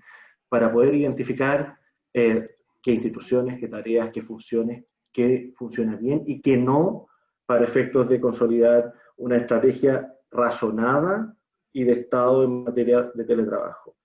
para poder identificar qué instituciones, qué tareas, qué funciones, qué funciona bien y qué no, para efectos de consolidar una estrategia razonada y de Estado en materia de teletrabajo.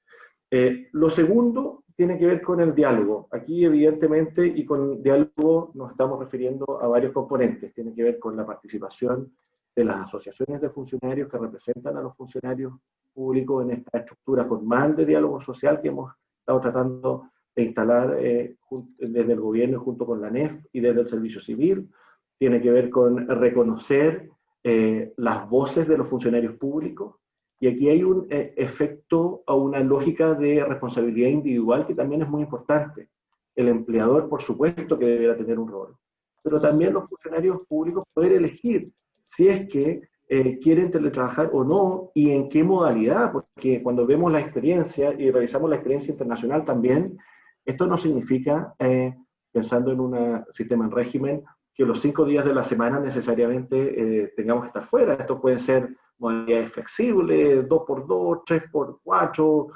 Lo segundo tiene que ver con el diálogo. Aquí, evidentemente, y con diálogo nos estamos refiriendo a varios componentes. Tiene que ver con la participación de las asociaciones de funcionarios que representan a los funcionarios públicos en esta estructura formal de diálogo social que hemos estado tratando de instalar desde el gobierno junto con la ANEF y desde el Servicio Civil. Tiene que ver con reconocer las voces de los funcionarios públicos, y aquí hay un efecto a una lógica de responsabilidad individual que también es muy importante. El empleador, por supuesto, que deberá tener un rol, pero también los funcionarios públicos poder elegir si es que quieren teletrabajar o no, y en qué modalidad, porque cuando vemos la experiencia y revisamos la experiencia internacional también, esto no significa, pensando en un sistema en régimen, que los 5 días de la semana necesariamente tengamos que estar fuera. Esto pueden ser modalidades flexibles, 2x2, 3x4,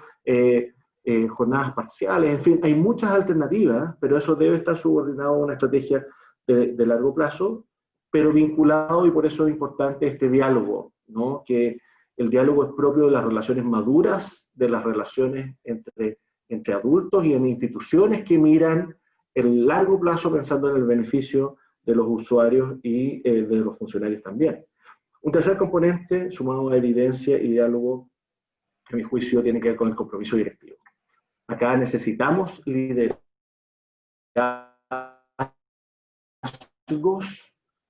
jornadas parciales, en fin, hay muchas alternativas, pero eso debe estar subordinado a una estrategia de largo plazo, pero vinculado, y por eso es importante este diálogo, ¿no? Que el diálogo es propio de las relaciones maduras, de las relaciones entre adultos y en instituciones que miran el largo plazo pensando en el beneficio de los usuarios y de los funcionarios también. Un tercer componente, sumado a evidencia y diálogo, que a mi juicio tiene que ver con el compromiso directivo. Acá necesitamos liderazgos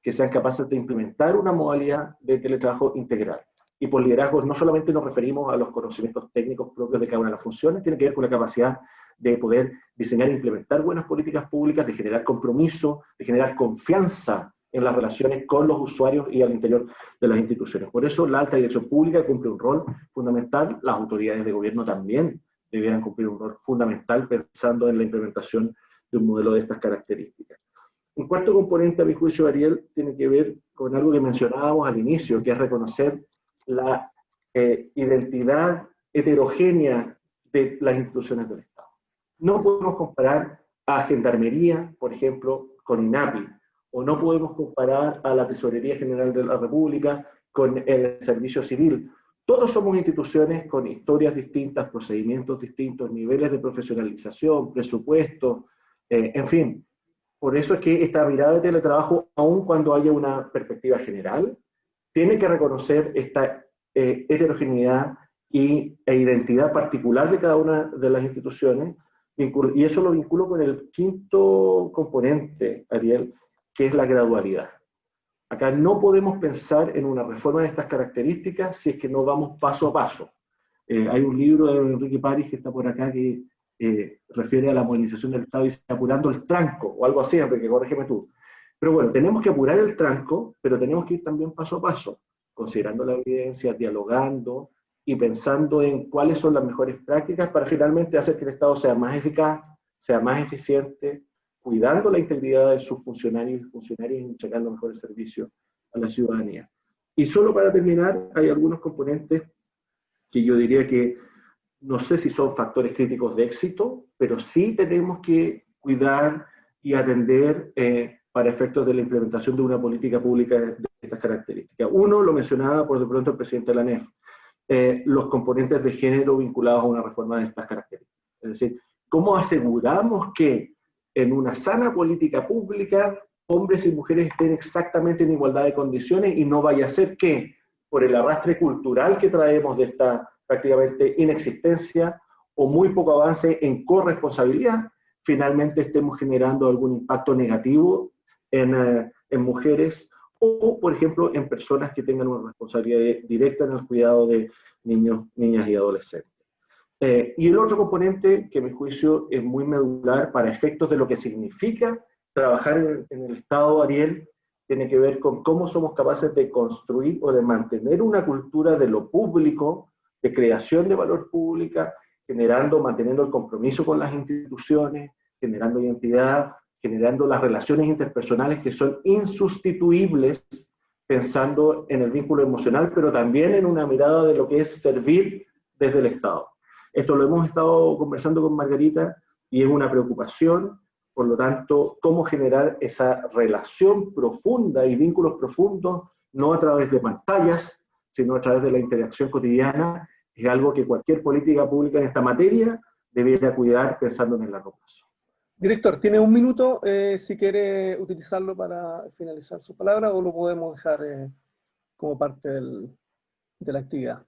que sean capaces de implementar una modalidad de teletrabajo integral. Y por liderazgos no solamente nos referimos a los conocimientos técnicos propios de cada una de las funciones, tiene que ver con la capacidad de poder diseñar e implementar buenas políticas públicas, de generar compromiso, de generar confianza en las relaciones con los usuarios y al interior de las instituciones. Por eso la alta dirección pública cumple un rol fundamental, las autoridades de gobierno también debieran cumplir un rol fundamental pensando en la implementación de un modelo de estas características. Un cuarto componente, a mi juicio, Ariel, tiene que ver con algo que mencionábamos al inicio, que es reconocer la identidad heterogénea de las instituciones del Estado. No podemos comparar a Gendarmería, por ejemplo, con INAPI, o no podemos comparar a la Tesorería General de la República con el Servicio Civil. Todos somos instituciones con historias distintas, procedimientos distintos, niveles de profesionalización, presupuestos, en fin. Por eso es que esta mirada de teletrabajo, aun cuando haya una perspectiva general, tiene que reconocer esta heterogeneidad e identidad particular de cada una de las instituciones, y eso lo vinculo con el quinto componente, Ariel, que es la gradualidad. Acá no podemos pensar en una reforma de estas características si es que no vamos paso a paso. Hay un libro de Enrique París que está por acá que refiere a la modernización del Estado y dice apurando el tranco, o algo así, Enrique, corrígeme tú. Pero bueno, tenemos que apurar el tranco, pero tenemos que ir también paso a paso, considerando la evidencia, dialogando y pensando en cuáles son las mejores prácticas para finalmente hacer que el Estado sea más eficaz, sea más eficiente, cuidando la integridad de sus funcionarios y funcionarias y entregando mejores servicios a la ciudadanía. Y solo para terminar, hay algunos componentes que yo diría que no sé si son factores críticos de éxito, pero sí tenemos que cuidar y atender para efectos de la implementación de una política pública de estas características. Uno, lo mencionaba por de pronto el presidente de la ANEF, los componentes de género vinculados a una reforma de estas características. Es decir, ¿cómo aseguramos que en una sana política pública hombres y mujeres estén exactamente en igualdad de condiciones y no vaya a ser que, por el arrastre cultural que traemos de esta prácticamente inexistencia o muy poco avance en corresponsabilidad, finalmente estemos generando algún impacto negativo en mujeres o, por ejemplo, en personas que tengan una responsabilidad directa en el cuidado de niños, niñas y adolescentes. Y el otro componente que a mi juicio es muy medular para efectos de lo que significa trabajar en el Estado, Ariel, tiene que ver con cómo somos capaces de construir o de mantener una cultura de lo público, de creación de valor pública, manteniendo el compromiso con las instituciones, generando identidad, generando las relaciones interpersonales que son insustituibles, pensando en el vínculo emocional, pero también en una mirada de lo que es servir desde el Estado. Esto lo hemos estado conversando con Margarita y es una preocupación, por lo tanto, cómo generar esa relación profunda y vínculos profundos, no a través de pantallas, sino a través de la interacción cotidiana, es algo que cualquier política pública en esta materia debería cuidar pensando en el largo plazo. Director, tiene un minuto si quiere utilizarlo para finalizar su palabra o lo podemos dejar como parte de la actividad.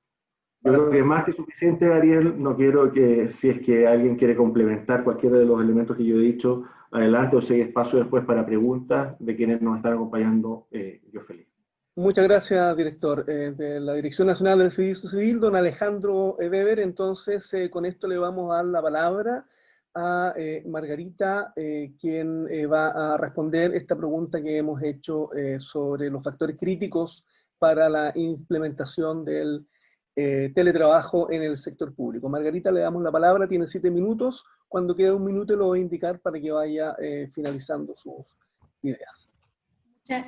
Yo creo que es más que suficiente, Ariel. No quiero que, si es que alguien quiere complementar cualquiera de los elementos que yo he dicho, adelante, o si hay espacio después para preguntas de quienes nos están acompañando, yo feliz. Muchas gracias, director. De la Dirección Nacional del Servicio Civil, don Alejandro Weber. Entonces, con esto le vamos a dar la palabra a Margarita, quien va a responder esta pregunta que hemos hecho sobre los factores críticos para la implementación del teletrabajo en el sector público. Margarita, le damos la palabra, tiene 7 minutos. Cuando quede un minuto lo voy a indicar para que vaya finalizando sus ideas.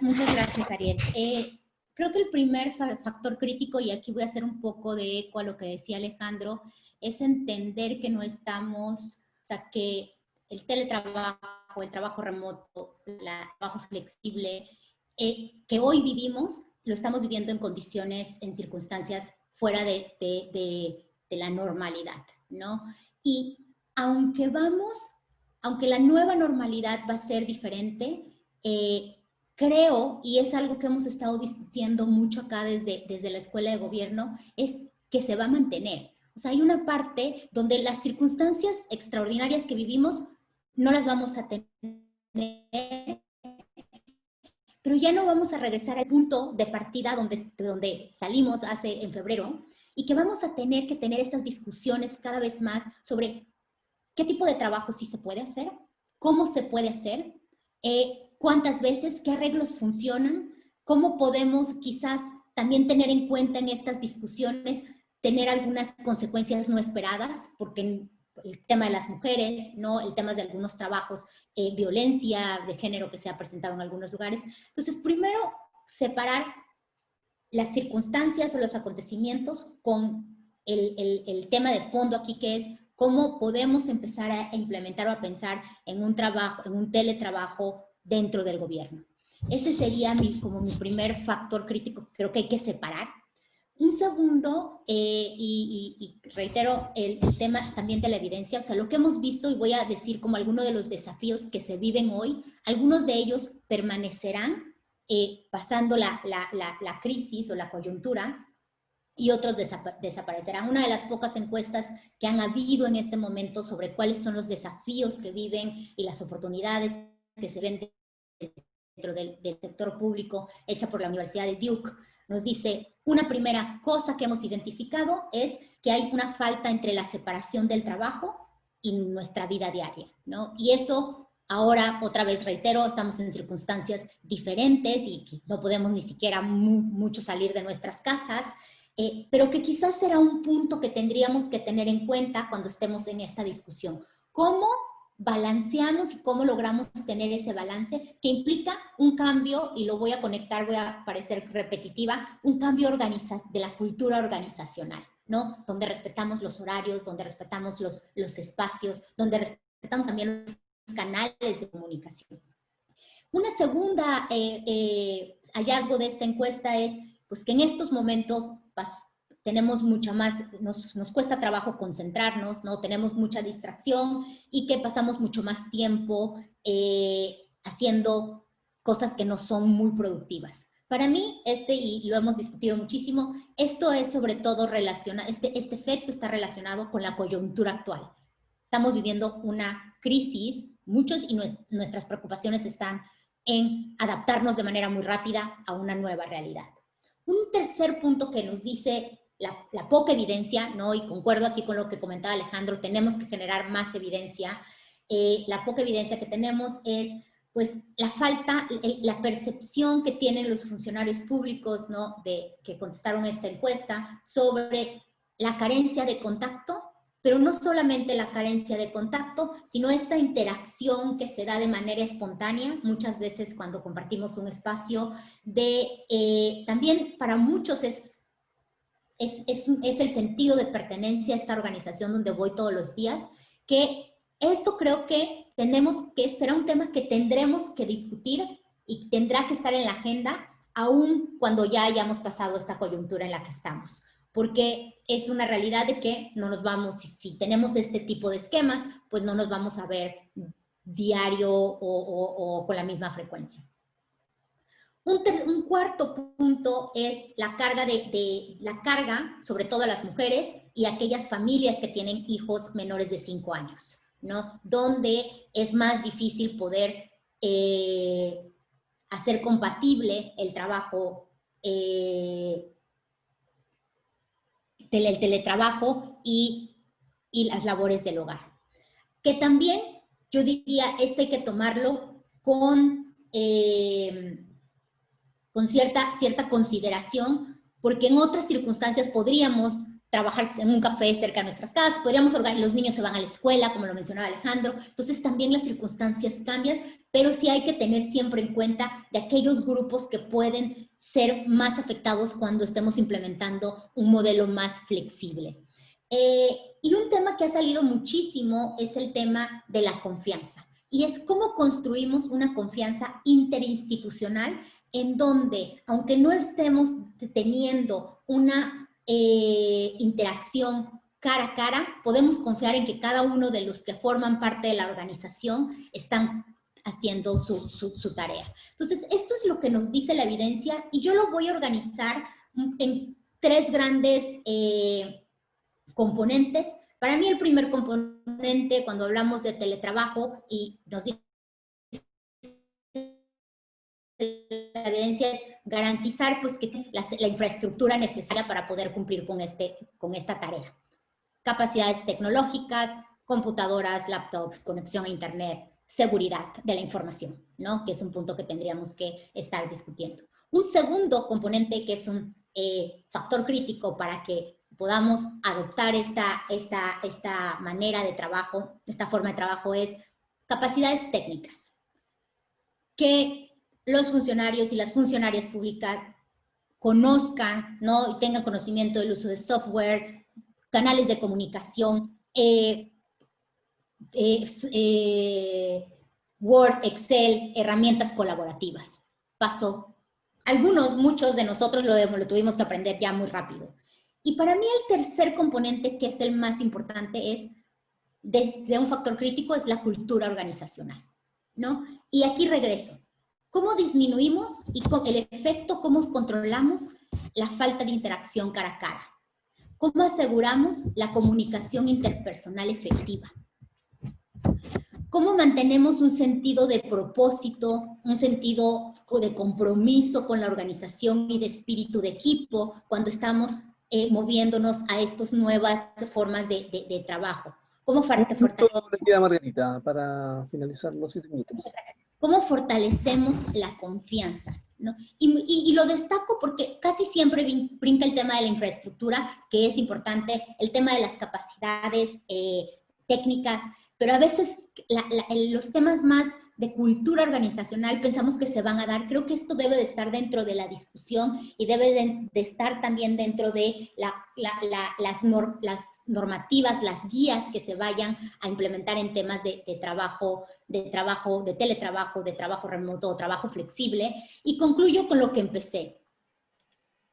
Muchas gracias, Ariel. Creo que el primer factor crítico, y aquí voy a hacer un poco de eco a lo que decía Alejandro, es entender que no estamos, o sea, que el teletrabajo, el trabajo remoto, el trabajo flexible, que hoy vivimos, lo estamos viviendo en condiciones, en circunstancias fuera de la normalidad, ¿no? Y aunque la nueva normalidad va a ser diferente, creo, y es algo que hemos estado discutiendo mucho acá desde la Escuela de Gobierno, es que se va a mantener. O sea, hay una parte donde las circunstancias extraordinarias que vivimos no las vamos a tener, pero ya no vamos a regresar al punto de partida donde salimos en febrero, y que vamos a tener que tener estas discusiones cada vez más sobre qué tipo de trabajo sí se puede hacer, cómo se puede hacer, cuántas veces, qué arreglos funcionan, cómo podemos quizás también tener en cuenta en estas discusiones, tener algunas consecuencias no esperadas, porque el tema de las mujeres, ¿no? El tema de algunos trabajos, violencia de género que se ha presentado en algunos lugares. Entonces, primero, separar las circunstancias o los acontecimientos con el tema de fondo aquí, que es cómo podemos empezar a implementar o a pensar en un trabajo, en un teletrabajo dentro del gobierno. Ese sería como mi primer factor crítico que creo que hay que separar. Un segundo, y reitero el tema también de la evidencia, o sea, lo que hemos visto, y voy a decir como algunos de los desafíos que se viven hoy, algunos de ellos permanecerán pasando la crisis o la coyuntura, y otros desaparecerán. Una de las pocas encuestas que han habido en este momento sobre cuáles son los desafíos que viven y las oportunidades que se ven dentro del sector público, hecha por la Universidad de Duke, nos dice, una primera cosa que hemos identificado es que hay una falta entre la separación del trabajo y nuestra vida diaria, ¿no? Y eso, ahora, otra vez reitero, estamos en circunstancias diferentes y que no podemos ni siquiera mucho salir de nuestras casas, pero que quizás será un punto que tendríamos que tener en cuenta cuando estemos en esta discusión. ¿Cómo balanceamos y cómo logramos tener ese balance que implica un cambio, y lo voy a conectar, voy a parecer repetitiva, un cambio de la cultura organizacional, ¿no? Donde respetamos los horarios, donde respetamos los espacios, donde respetamos también los canales de comunicación. Una segunda hallazgo de esta encuesta es pues, que en estos momentos tenemos mucha más, nos cuesta trabajo concentrarnos, ¿no? Tenemos mucha distracción y que pasamos mucho más tiempo haciendo cosas que no son muy productivas. Para mí, y lo hemos discutido muchísimo, esto es sobre todo relacionado, este efecto está relacionado con la coyuntura actual. Estamos viviendo una crisis, muchos, y nuestras preocupaciones están en adaptarnos de manera muy rápida a una nueva realidad. Un tercer punto que nos dice la poca evidencia, ¿no? Y concuerdo aquí con lo que comentaba Alejandro, tenemos que generar más evidencia. La poca evidencia que tenemos es, pues, la falta, la percepción que tienen los funcionarios públicos, ¿no? Que contestaron esta encuesta sobre la carencia de contacto, pero no solamente la carencia de contacto, sino esta interacción que se da de manera espontánea, muchas veces cuando compartimos un espacio, también para muchos es el sentido de pertenencia a esta organización donde voy todos los días, que eso creo que será un tema que tendremos que discutir y tendrá que estar en la agenda, aún cuando ya hayamos pasado esta coyuntura en la que estamos. Porque es una realidad de que no nos vamos, si tenemos este tipo de esquemas, pues no nos vamos a ver diario o con la misma frecuencia. Un cuarto punto es la carga, sobre todo a las mujeres y aquellas familias que tienen hijos menores de 5 años, ¿no? Donde es más difícil poder hacer compatible el trabajo, el teletrabajo y las labores del hogar. Que también, yo diría, esto hay que tomarlo con cierta consideración, porque en otras circunstancias podríamos trabajar en un café cerca de nuestras casas, los niños se van a la escuela, como lo mencionaba Alejandro, entonces también las circunstancias cambian, pero sí hay que tener siempre en cuenta de aquellos grupos que pueden ser más afectados cuando estemos implementando un modelo más flexible. Y un tema que ha salido muchísimo es el tema de la confianza. Y es cómo construimos una confianza interinstitucional en donde, aunque no estemos teniendo una interacción cara a cara, podemos confiar en que cada uno de los que forman parte de la organización están haciendo su tarea. Entonces, esto es lo que nos dice la evidencia y yo lo voy a organizar en 3 grandes componentes. Para mí el primer componente, cuando hablamos de teletrabajo y nos dice la evidencia, es garantizar pues, que la infraestructura necesaria para poder cumplir con esta tarea. Capacidades tecnológicas, computadoras, laptops, conexión a internet, seguridad de la información, ¿no? Que es un punto que tendríamos que estar discutiendo. Un segundo componente que es un factor crítico para que podamos adoptar esta manera de trabajo, esta forma de trabajo, es capacidades técnicas. Que los funcionarios y las funcionarias públicas conozcan, ¿no? Y tengan conocimiento del uso de software, canales de comunicación, Word, Excel, herramientas colaborativas. Pasó. Muchos de nosotros lo tuvimos que aprender ya muy rápido. Y para mí el tercer componente, que es el más importante, es de un factor crítico, es la cultura organizacional, ¿no? Y aquí regreso. ¿Cómo disminuimos y con el efecto, cómo controlamos la falta de interacción cara a cara? ¿Cómo aseguramos la comunicación interpersonal efectiva? ¿Cómo mantenemos un sentido de propósito, un sentido de compromiso con la organización y de espíritu de equipo cuando estamos moviéndonos a estas nuevas formas de trabajo? ¿Cómo Margarita, para finalizar los 7 minutos. ¿Cómo fortalecemos la confianza? ¿No? Y lo destaco porque casi siempre brinca el tema de la infraestructura, que es importante, el tema de las capacidades técnicas, pero a veces los temas más de cultura organizacional pensamos que se van a dar. Creo que esto debe de estar dentro de la discusión y debe de estar también dentro de las normativas, las guías que se vayan a implementar en temas de trabajo, de teletrabajo, de trabajo remoto o trabajo flexible. Y concluyo con lo que empecé.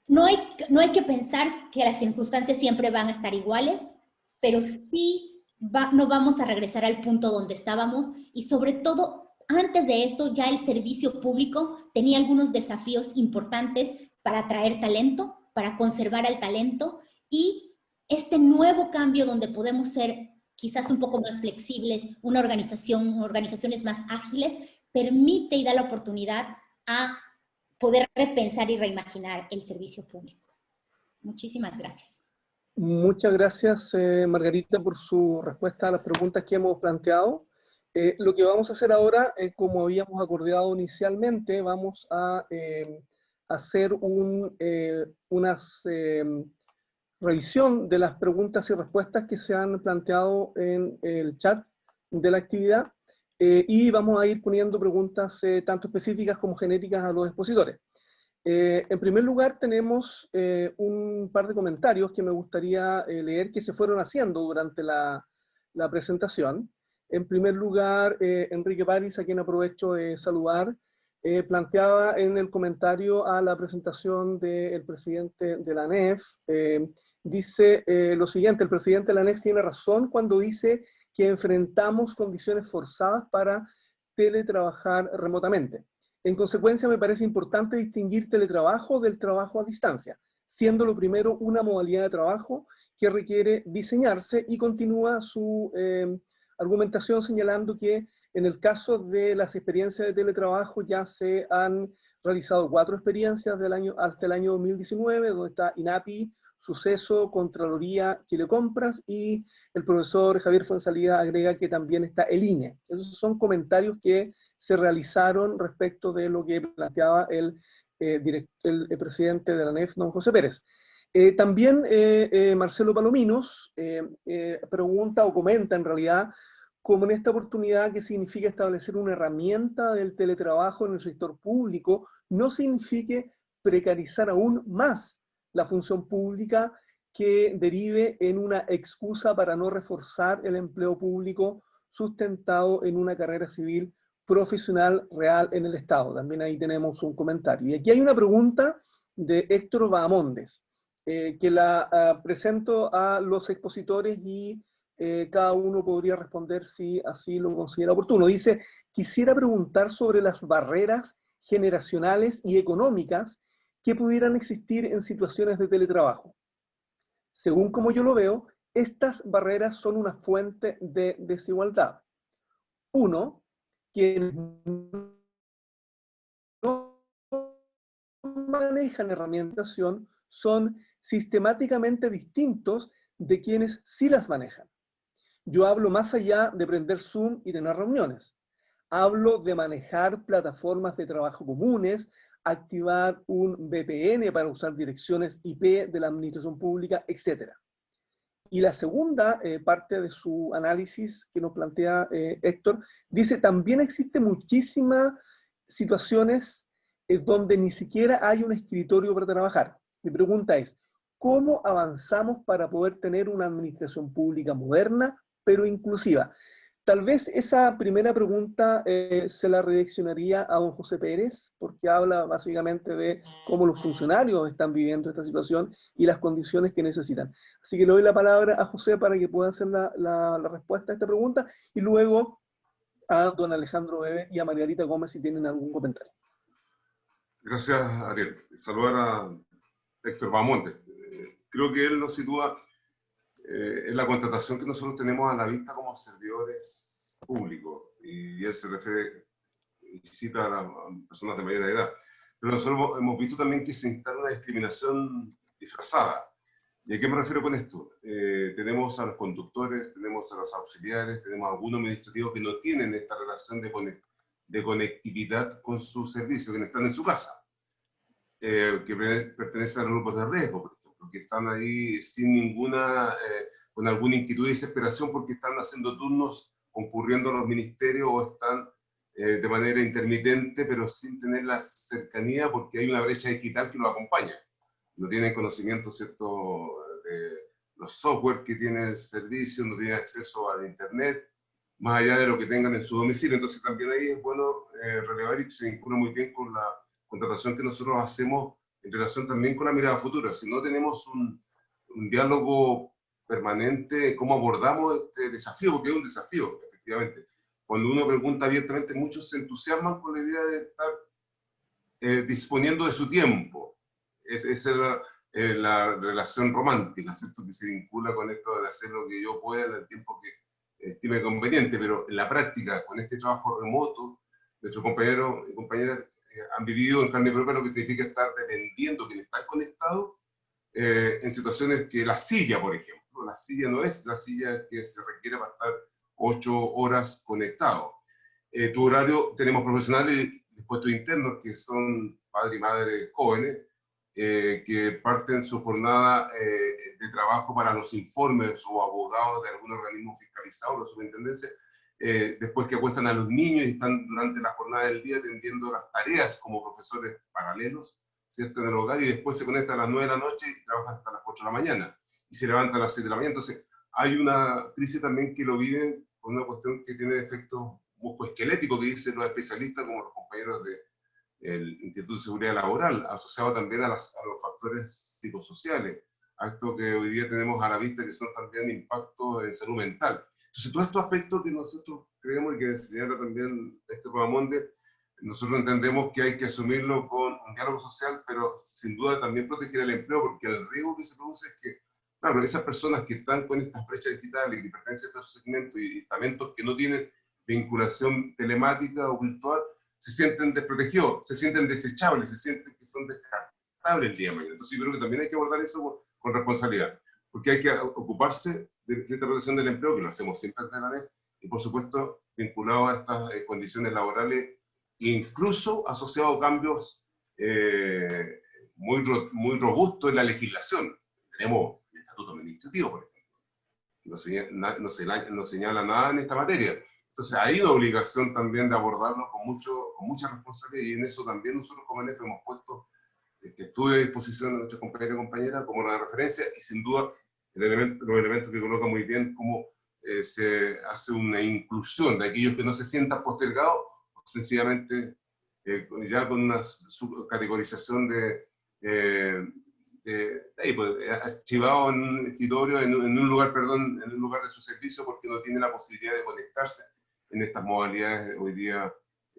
No hay que pensar que las circunstancias siempre van a estar iguales, pero sí no vamos a regresar al punto donde estábamos y sobre todo antes de eso ya el servicio público tenía algunos desafíos importantes para atraer talento, para conservar al talento y este nuevo cambio donde podemos ser quizás un poco más flexibles, organizaciones más ágiles, permite y da la oportunidad a poder repensar y reimaginar el servicio público. Muchísimas gracias. Muchas gracias, Margarita, por su respuesta a las preguntas que hemos planteado. Lo que vamos a hacer ahora, como habíamos acordado inicialmente, vamos a hacer una revisión de las preguntas y respuestas que se han planteado en el chat de la actividad y vamos a ir poniendo preguntas tanto específicas como genéricas a los expositores. En primer lugar, tenemos un par de comentarios que me gustaría leer que se fueron haciendo durante la presentación. En primer lugar, Enrique París, a quien aprovecho de saludar, planteaba en el comentario a la presentación del presidente de la ANEF, dice lo siguiente: el presidente de la ANEF tiene razón cuando dice que enfrentamos condiciones forzadas para teletrabajar remotamente. En consecuencia, me parece importante distinguir teletrabajo del trabajo a distancia, siendo lo primero una modalidad de trabajo que requiere diseñarse, y continúa su argumentación señalando que en el caso de las experiencias de teletrabajo ya se han realizado 4 experiencias hasta el año 2019, donde está INAPI, Suceso, Contraloría, Chile Compras, y el profesor Javier Fuenzalida agrega que también está el INE. Esos son comentarios que se realizaron respecto de lo que planteaba el presidente de la ANEF, don José Pérez. También Marcelo Palominos pregunta o comenta en realidad como en esta oportunidad qué significa establecer una herramienta del teletrabajo en el sector público no signifique precarizar aún más la función pública que derive en una excusa para no reforzar el empleo público sustentado en una carrera civil profesional real en el Estado. También ahí tenemos un comentario. Y aquí hay una pregunta de Héctor Bahamondes, que la presento a los expositores y cada uno podría responder si así lo considera oportuno. Dice, quisiera preguntar sobre las barreras generacionales y económicas que pudieran existir en situaciones de teletrabajo. Según como yo lo veo, estas barreras son una fuente de desigualdad. Uno, quienes no manejan herramientas son sistemáticamente distintos de quienes sí las manejan. Yo hablo más allá de prender Zoom y tener reuniones. Hablo de manejar plataformas de trabajo comunes, activar un VPN para usar direcciones IP de la administración pública, etc. Y la segunda parte de su análisis que nos plantea Héctor, dice, también existen muchísimas situaciones donde ni siquiera hay un escritorio para trabajar. Mi pregunta es, ¿cómo avanzamos para poder tener una administración pública moderna, pero inclusiva? Tal vez esa primera pregunta se la redireccionaría a don José Pérez, porque habla básicamente de cómo los funcionarios están viviendo esta situación y las condiciones que necesitan. Así que le doy la palabra a José para que pueda hacer la respuesta a esta pregunta, y luego a don Alejandro Bebe y a Margarita Gómez si tienen algún comentario. Gracias, Ariel. Saludar a Héctor Bahamondes. Creo que él nos sitúa en la contratación que nosotros tenemos a la vista como servidores públicos, y él se refiere y cita a personas de mayor edad. Pero nosotros hemos visto también que se instala una discriminación disfrazada. ¿Y a qué me refiero con esto? Tenemos a los conductores, tenemos a los auxiliares, tenemos a algunos administrativos que no tienen esta relación de conectividad con su servicio, que están en su casa, que pertenecen a los grupos de riesgo, por ejemplo, que están ahí sin ninguna, con alguna inquietud y desesperación porque están haciendo turnos concurriendo a los ministerios o están de manera intermitente, pero sin tener la cercanía porque hay una brecha digital que los acompaña. No tienen conocimiento, ¿cierto?, de los software que tiene el servicio, no tienen acceso al internet, más allá de lo que tengan en su domicilio. Entonces también ahí es bueno relevar, y se vincula muy bien con la contratación que nosotros hacemos en relación también con la mirada futura. Si no tenemos un diálogo permanente, cómo abordamos este desafío, porque es un desafío, efectivamente. Cuando uno pregunta abiertamente, muchos se entusiasman con la idea de estar disponiendo de su tiempo. Esa es la relación romántica, ¿cierto?, que se vincula con esto de hacer lo que yo pueda en el tiempo que estime conveniente, pero en la práctica, con este trabajo remoto, nuestros compañeros y compañeras han vivido en carne propia lo que significa estar dependiendo, quien está conectado, en situaciones que la silla, por ejemplo, la silla no es la silla que se requiere para estar 8 horas conectado. Tu horario, tenemos profesionales de puestos internos que son padres y madres jóvenes, que parten su jornada de trabajo para los informes o abogados de algún organismo fiscalizado, la superintendencia, después que acuestan a los niños y están durante la jornada del día atendiendo las tareas como profesores paralelos, ¿cierto?, en el hogar, y después se conectan a las 9 de la noche y trabajan hasta las 8 de la mañana, y se levantan a las 7 de la mañana. Entonces, hay una crisis también que lo viven con una cuestión que tiene efectos musculoesqueléticos, que dicen los especialistas, como los compañeros del Instituto de Seguridad Laboral, asociado también a los factores psicosociales, a esto que hoy día tenemos a la vista, que son también impactos en salud mental. Entonces, todos estos aspectos que nosotros creemos y que señala también este Bahamondes, nosotros entendemos que hay que asumirlo con un diálogo social, pero sin duda también proteger el empleo, porque el riesgo que se produce es que, claro, esas personas que están con estas brechas digitales y que pertenecen a estos segmentos y estamentos que no tienen vinculación telemática o virtual, se sienten desprotegidos, se sienten desechables, se sienten que son descartables el día de mañana. Entonces yo creo que también hay que abordar eso con responsabilidad, porque hay que ocuparse de esta protección del empleo, que lo hacemos siempre desde la ANEF, y por supuesto vinculado a estas condiciones laborales, incluso asociado a cambios muy robustos en la legislación. Tenemos el estatuto administrativo, por ejemplo, que no señala nada en esta materia. Entonces hay una obligación también de abordarlo con mucha responsabilidad, y en eso también nosotros como ANEF hemos puesto este estudio a disposición de nuestros compañeros y compañeras como una referencia, y sin duda los elementos que coloca muy bien, cómo se hace una inclusión de aquellos que no se sientan postergados, o sencillamente ya con una categorización pues, archivado en un escritorio, en un lugar, perdón, en un lugar de su servicio, porque no tiene la posibilidad de conectarse en estas modalidades hoy día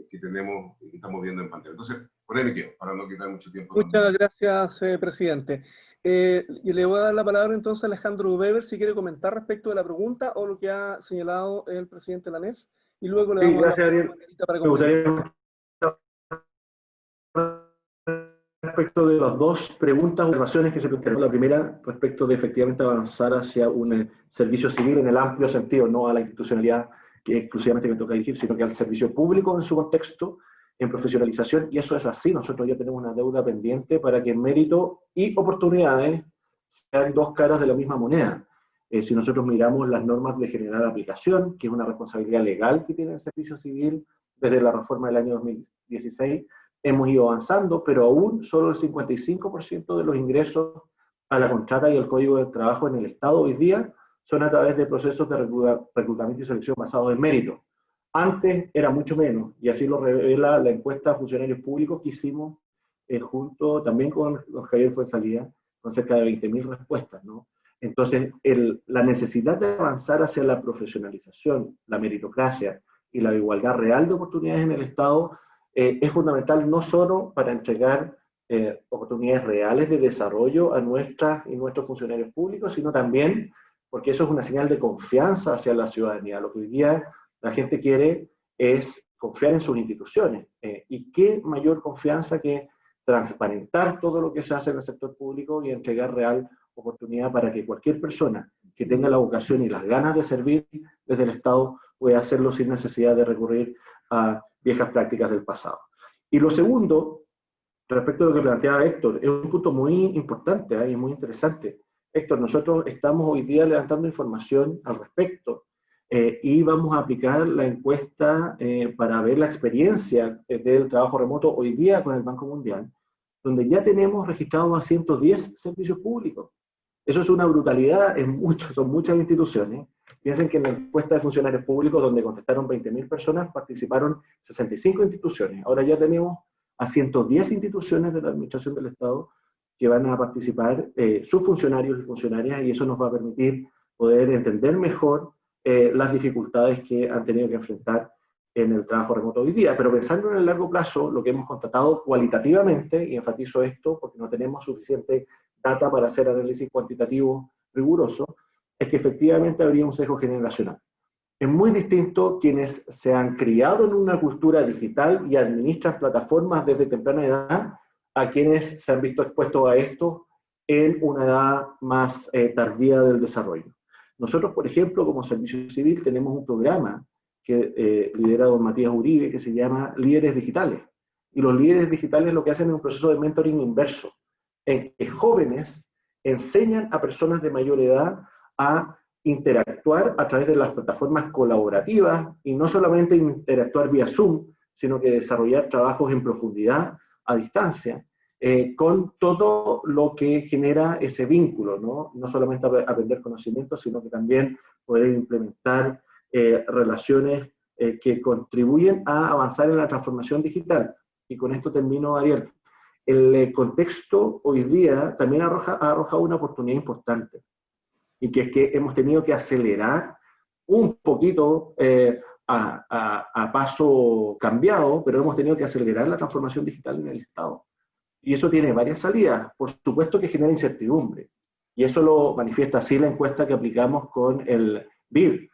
que tenemos y que estamos viendo en pantalla. Entonces, por ahí me quedo, para no quitar mucho tiempo. Muchas gracias, presidente. Y le voy a dar la palabra entonces a Alejandro Weber, si quiere comentar respecto de la pregunta o lo que ha señalado el presidente de la ANEF, y luego le damos gracias, la Ariel. Margarita para Me gustaría, respecto de las dos preguntas o observaciones que se plantearon. La primera, respecto de efectivamente avanzar hacia un servicio civil en el amplio sentido, no a la institucionalidad que exclusivamente me toca dirigir, sino que al servicio público en su contexto, en profesionalización, y eso es así. Nosotros ya tenemos una deuda pendiente para que mérito y oportunidades sean dos caras de la misma moneda. Si nosotros miramos las normas de general aplicación, que es una responsabilidad legal que tiene el servicio civil desde la reforma del año 2016, hemos ido avanzando, pero aún solo el 55% de los ingresos a la contrata y al código de trabajo en el Estado hoy día son a través de procesos de reclutamiento y selección basados en mérito. Antes era mucho menos, y así lo revela la encuesta a funcionarios públicos que hicimos junto también con Javier Fuenzalía, con cerca de 20.000 respuestas, ¿no? Entonces, la necesidad de avanzar hacia la profesionalización, la meritocracia y la igualdad real de oportunidades en el Estado es fundamental no solo para entregar oportunidades reales de desarrollo a nuestras y nuestros funcionarios públicos, sino también porque eso es una señal de confianza hacia la ciudadanía. Lo que hoy día la gente quiere es confiar en sus instituciones. Y qué mayor confianza que transparentar todo lo que se hace en el sector público y entregar real oportunidad para que cualquier persona que tenga la vocación y las ganas de servir desde el Estado pueda hacerlo sin necesidad de recurrir a viejas prácticas del pasado. Y lo segundo, respecto a lo que planteaba Héctor, es un punto muy importante y muy interesante. Héctor, nosotros estamos hoy día levantando información al respecto y vamos a aplicar la encuesta para ver la experiencia del trabajo remoto hoy día con el Banco Mundial, donde ya tenemos registrados a 110 servicios públicos. Eso es una brutalidad, son muchas instituciones. Piensen que en la encuesta de funcionarios públicos, donde contestaron 20.000 personas, participaron 65 instituciones. Ahora ya tenemos a 110 instituciones de la Administración del Estado que van a participar, sus funcionarios y funcionarias, y eso nos va a permitir poder entender mejor las dificultades que han tenido que enfrentar en el trabajo remoto hoy día. Pero pensando en el largo plazo, lo que hemos constatado cualitativamente, y enfatizo esto porque no tenemos suficiente data para hacer análisis cuantitativo riguroso, es que efectivamente habría un sesgo generacional. Es muy distinto quienes se han criado en una cultura digital y administran plataformas desde temprana edad a quienes se han visto expuestos a esto en una edad más tardía del desarrollo. Nosotros, por ejemplo, como Servicio Civil, tenemos un programa que lidera don Matías Uribe, que se llama Líderes Digitales. Y los líderes digitales lo que hacen es un proceso de mentoring inverso, en que jóvenes enseñan a personas de mayor edad a interactuar a través de las plataformas colaborativas, y no solamente interactuar vía Zoom, sino que desarrollar trabajos en profundidad a distancia, con todo lo que genera ese vínculo, ¿no? No solamente aprender conocimientos, sino que también poder implementar relaciones que contribuyen a avanzar en la transformación digital. Y con esto termino, Ariel. El contexto hoy día también ha arrojado una oportunidad importante, y que es que hemos tenido que acelerar un poquito a paso cambiado, pero hemos tenido que acelerar la transformación digital en el Estado. Y eso tiene varias salidas. Por supuesto que genera incertidumbre, y eso lo manifiesta así la encuesta que aplicamos con el BID,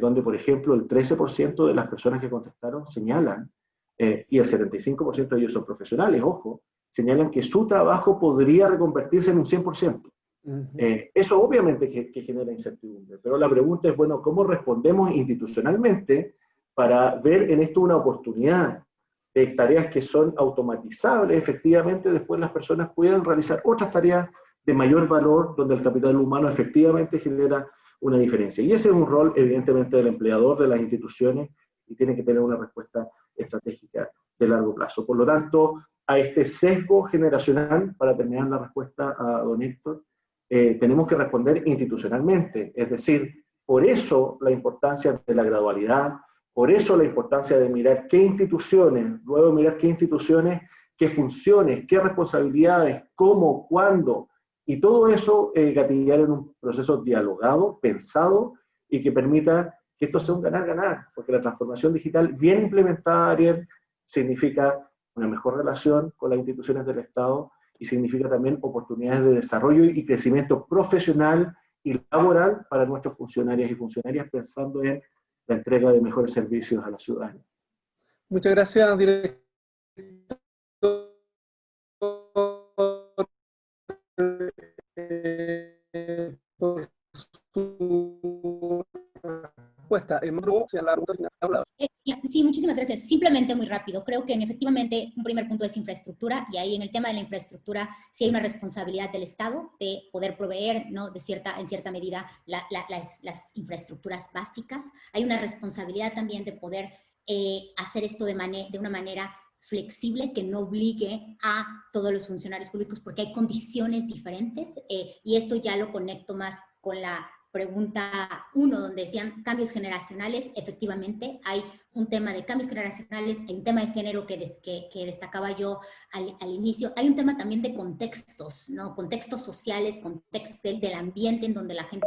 donde, por ejemplo, el 13% de las personas que contestaron señalan, y el 75% de ellos son profesionales, ojo, señalan que su trabajo podría reconvertirse en un 100%. Eso obviamente que genera incertidumbre, pero la pregunta es, bueno, ¿cómo respondemos institucionalmente para ver en esto una oportunidad de tareas que son automatizables? Efectivamente, después las personas pueden realizar otras tareas de mayor valor, donde el capital humano efectivamente genera una diferencia. Y ese es un rol, evidentemente, del empleador, de las instituciones, y tiene que tener una respuesta estratégica de largo plazo. Por lo tanto, a este sesgo generacional, para terminar la respuesta a don Héctor, tenemos que responder institucionalmente. Es decir, por eso la importancia de la gradualidad, por eso la importancia de mirar qué instituciones, luego mirar qué instituciones, qué funciones, qué responsabilidades, cómo, cuándo, y todo eso gatillar en un proceso dialogado, pensado, y que permita que esto sea un ganar-ganar, porque la transformación digital bien implementada, Ariel, significa una mejor relación con las instituciones del Estado y significa también oportunidades de desarrollo y crecimiento profesional y laboral para nuestros funcionarios y funcionarias, pensando en la entrega de mejores servicios a la ciudadanía. Muchas gracias, director, por su respuesta. Sí, muchísimas gracias. Simplemente muy rápido. Creo que efectivamente un primer punto es infraestructura, y ahí en el tema de la infraestructura sí hay una responsabilidad del Estado de poder proveer, ¿no?, en cierta medida las infraestructuras básicas. Hay una responsabilidad también de poder hacer esto de una manera flexible, que no obligue a todos los funcionarios públicos, porque hay condiciones diferentes, y esto ya lo conecto más con la pregunta 1, donde decían cambios generacionales. Efectivamente, hay un tema de cambios generacionales, hay un tema de género que destacaba yo al inicio, hay un tema también de contextos, ¿no?, contextos sociales, contexto del ambiente en donde la gente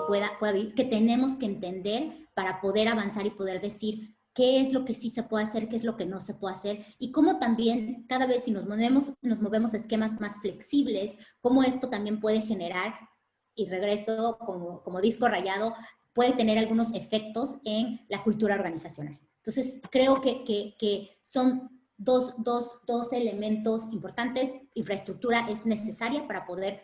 pueda vivir, que tenemos que entender para poder avanzar y poder decir qué es lo que sí se puede hacer, qué es lo que no se puede hacer, y cómo también cada vez si nos movemos a esquemas más flexibles, cómo esto también puede generar, y regreso como disco rayado, puede tener algunos efectos en la cultura organizacional. Entonces, creo que son dos elementos importantes. Infraestructura es necesaria para poder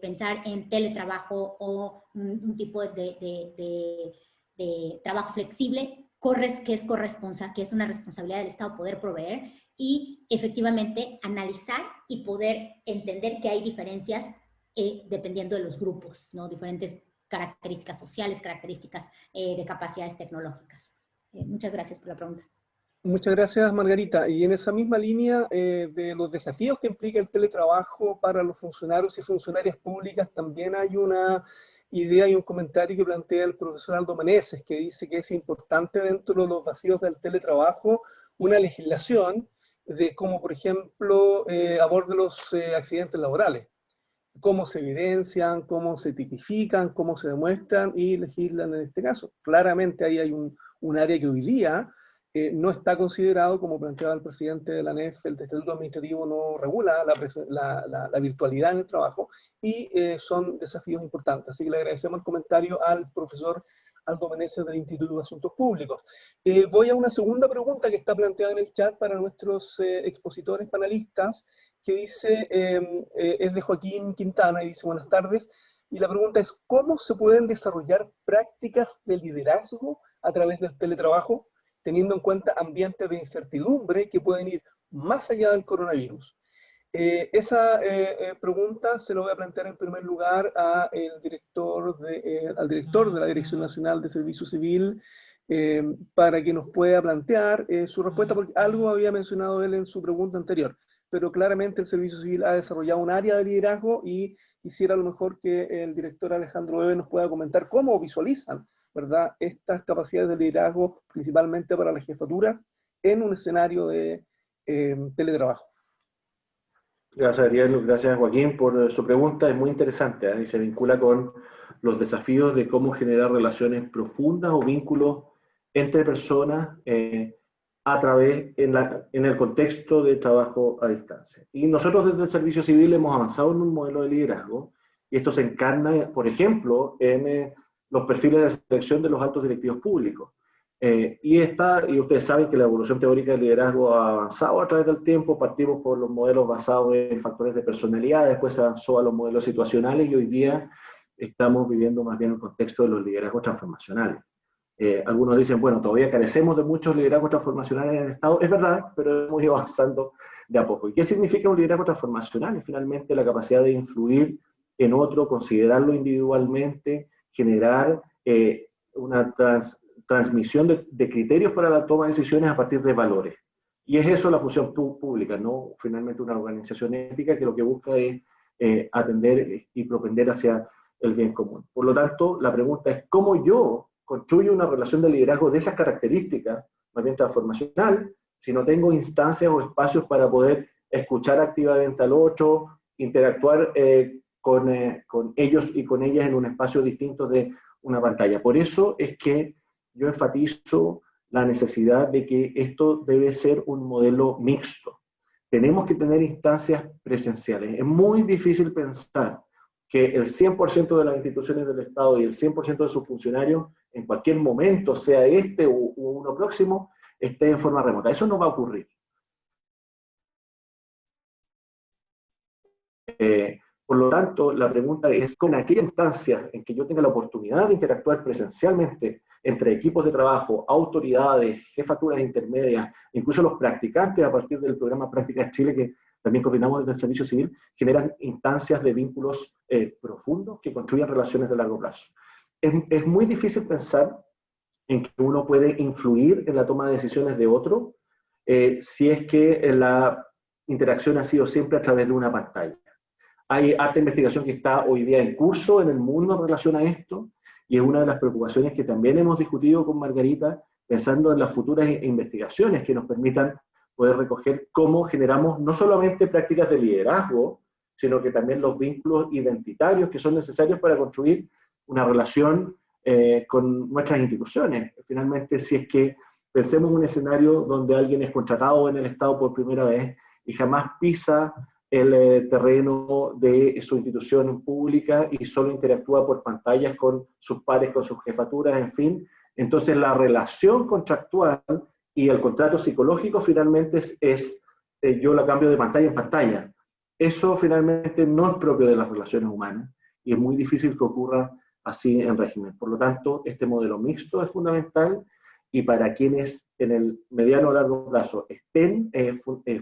pensar en teletrabajo o un tipo de trabajo flexible, que es una responsabilidad del Estado poder proveer, y efectivamente analizar y poder entender que hay diferencias dependiendo de los grupos, ¿no?, diferentes características sociales, características de capacidades tecnológicas. Muchas gracias por la pregunta. Muchas gracias, Margarita. Y en esa misma línea de los desafíos que implica el teletrabajo para los funcionarios y funcionarias públicas, también hay una idea y un comentario que plantea el profesor Aldo Meneses, que dice que es importante dentro de los vacíos del teletrabajo una legislación de cómo, por ejemplo, aborde los accidentes laborales, cómo se evidencian, cómo se tipifican, cómo se demuestran y legislan en este caso. Claramente ahí hay un área que hoy día no está considerado, como planteaba el presidente de la ANEF, el Estatuto Administrativo no regula la virtualidad en el trabajo, y son desafíos importantes. Así que le agradecemos el comentario al profesor Aldo Meneses del Instituto de Asuntos Públicos. Voy a una segunda pregunta que está planteada en el chat para nuestros expositores panelistas, que dice, es de Joaquín Quintana, y dice: buenas tardes, y la pregunta es: ¿cómo se pueden desarrollar prácticas de liderazgo a través del teletrabajo, teniendo en cuenta ambientes de incertidumbre que pueden ir más allá del coronavirus? Esa pregunta se lo voy a plantear en primer lugar al director de la Dirección Nacional de Servicio Civil, para que nos pueda plantear su respuesta, porque algo había mencionado él en su pregunta anterior, pero claramente el Servicio Civil ha desarrollado un área de liderazgo, y quisiera a lo mejor que el director Alejandro Bebe nos pueda comentar cómo visualizan, ¿verdad?, estas capacidades de liderazgo, principalmente para la jefatura, en un escenario de teletrabajo. Gracias, Ariel. Gracias, Joaquín, por su pregunta. Es muy interesante, y se vincula con los desafíos de cómo generar relaciones profundas o vínculos entre personas a través, en el contexto de trabajo a distancia. Y nosotros desde el Servicio Civil hemos avanzado en un modelo de liderazgo, y esto se encarna, por ejemplo, en los perfiles de selección de los altos directivos públicos. Y ustedes saben que la evolución teórica del liderazgo ha avanzado a través del tiempo. Partimos por los modelos basados en factores de personalidad, después se avanzó a los modelos situacionales, y hoy día estamos viviendo más bien el contexto de los liderazgos transformacionales. Algunos dicen, bueno, todavía carecemos de muchos liderazgos transformacionales en el Estado. Es verdad, pero hemos ido avanzando de a poco. ¿Y qué significa un liderazgo transformacional? Es finalmente la capacidad de influir en otro, considerarlo individualmente, generar una transmisión de criterios para la toma de decisiones a partir de valores. Y es eso la función pública, no finalmente una organización ética que lo que busca es atender y propender hacia el bien común. Por lo tanto, la pregunta es cómo yo construyo una relación de liderazgo de esas características, más bien transformacional, si no tengo instancias o espacios para poder escuchar activamente al otro, interactuar con ellos y con ellas en un espacio distinto de una pantalla. Por eso es que yo enfatizo la necesidad de que esto debe ser un modelo mixto. Tenemos que tener instancias presenciales. Es muy difícil pensar que el 100% de las instituciones del Estado y el 100% de sus funcionarios, en cualquier momento, sea este o uno próximo, esté en forma remota. Eso no va a ocurrir. Por lo tanto, la pregunta es, con aquella instancia en que yo tenga la oportunidad de interactuar presencialmente entre equipos de trabajo, autoridades, jefaturas intermedias, incluso los practicantes a partir del programa Prácticas Chile, que también coordinamos desde el Servicio Civil, generan instancias de vínculos profundos que construyen relaciones de largo plazo. Es muy difícil pensar en que uno puede influir en la toma de decisiones de otro si es que la interacción ha sido siempre a través de una pantalla. Hay harta investigación que está hoy día en curso en el mundo en relación a esto, y es una de las preocupaciones que también hemos discutido con Margarita, pensando en las futuras investigaciones que nos permitan poder recoger cómo generamos no solamente prácticas de liderazgo, sino que también los vínculos identitarios que son necesarios para construir una relación con nuestras instituciones. Finalmente, si es que pensemos en un escenario donde alguien es contratado en el Estado por primera vez y jamás pisa el terreno de su institución pública y solo interactúa por pantallas con sus pares, con sus jefaturas, en fin. Entonces la relación contractual y el contrato psicológico finalmente es yo la cambio de pantalla en pantalla. Eso finalmente no es propio de las relaciones humanas y es muy difícil que ocurra así en régimen. Por lo tanto, este modelo mixto es fundamental, y para quienes en el mediano o largo plazo estén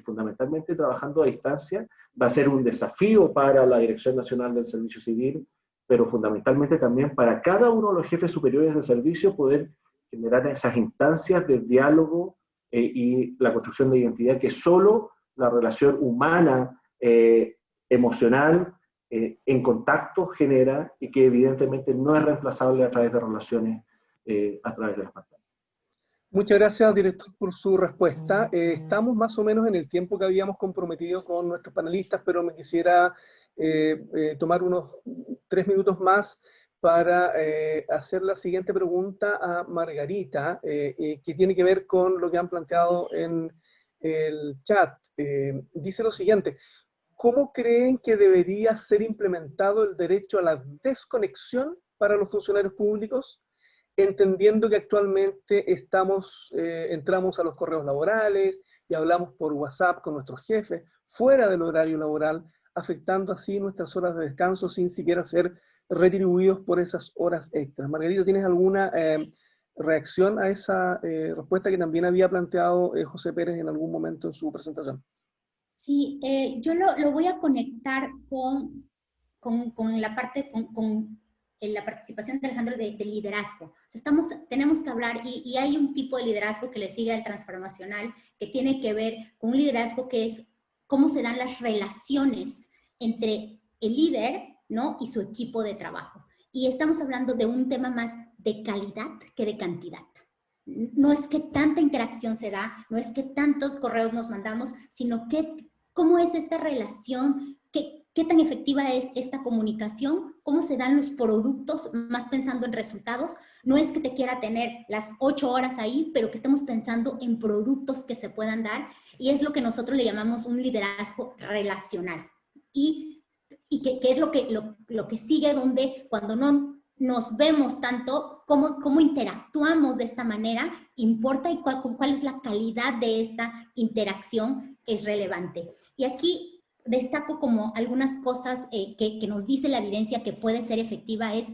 fundamentalmente trabajando a distancia, va a ser un desafío para la Dirección Nacional del Servicio Civil, pero fundamentalmente también para cada uno de los jefes superiores del servicio poder generar esas instancias de diálogo y la construcción de identidad que solo la relación humana, emocional, en contacto genera, y que evidentemente no es reemplazable a través de relaciones a través de las pantallas. Muchas gracias, director, por su respuesta. Estamos más o menos en el tiempo que habíamos comprometido con nuestros panelistas, pero me quisiera tomar unos 3 minutos más para hacer la siguiente pregunta a Margarita, que tiene que ver con lo que han planteado en el chat. Dice lo siguiente: ¿cómo creen que debería ser implementado el derecho a la desconexión para los funcionarios públicos? Entendiendo que actualmente entramos a los correos laborales y hablamos por WhatsApp con nuestros jefes fuera del horario laboral, afectando así nuestras horas de descanso sin siquiera ser retribuidos por esas horas extras. Margarita, ¿tienes alguna reacción a esa respuesta que también había planteado José Pérez en algún momento en su presentación? Sí, yo lo voy a conectar con la parte, en la participación de Alejandro de liderazgo. O sea, tenemos que hablar, y hay un tipo de liderazgo que le sigue al transformacional, que tiene que ver con un liderazgo que es cómo se dan las relaciones entre el líder, ¿no?, y su equipo de trabajo. Y estamos hablando de un tema más de calidad que de cantidad. No es que tanta interacción se da, no es que tantos correos nos mandamos, sino que cómo es esta relación, qué tan efectiva es esta comunicación, cómo se dan los productos, más pensando en resultados. No es que te quiera tener las 8 horas ahí, pero que estemos pensando en productos que se puedan dar, y es lo que nosotros le llamamos un liderazgo relacional. Y que es lo que sigue, donde cuando no nos vemos tanto, cómo interactuamos de esta manera importa, y cuál es la calidad de esta interacción es relevante. Y aquí destaco como algunas cosas que nos dice la evidencia que puede ser efectiva, es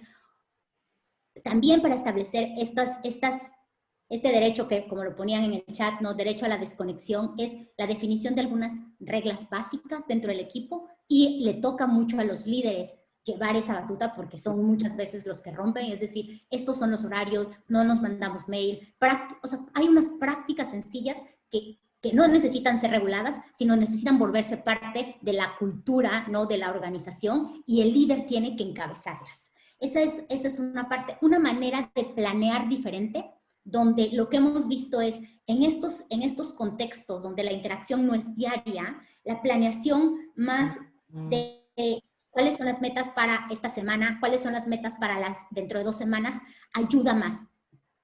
también para establecer este derecho que, como lo ponían en el chat, ¿no?, derecho a la desconexión, es la definición de algunas reglas básicas dentro del equipo, y le toca mucho a los líderes llevar esa batuta, porque son muchas veces los que rompen, es decir, estos son los horarios, no nos mandamos mail, o sea, hay unas prácticas sencillas que que no necesitan ser reguladas, sino necesitan volverse parte de la cultura, ¿no?, de la organización, y el líder tiene que encabezarlas. Esa es una parte, una manera de planear diferente, donde lo que hemos visto es, en estos contextos donde la interacción no es diaria, la planeación más de cuáles son las metas para esta semana, cuáles son las metas para dentro de 2 semanas, ayuda más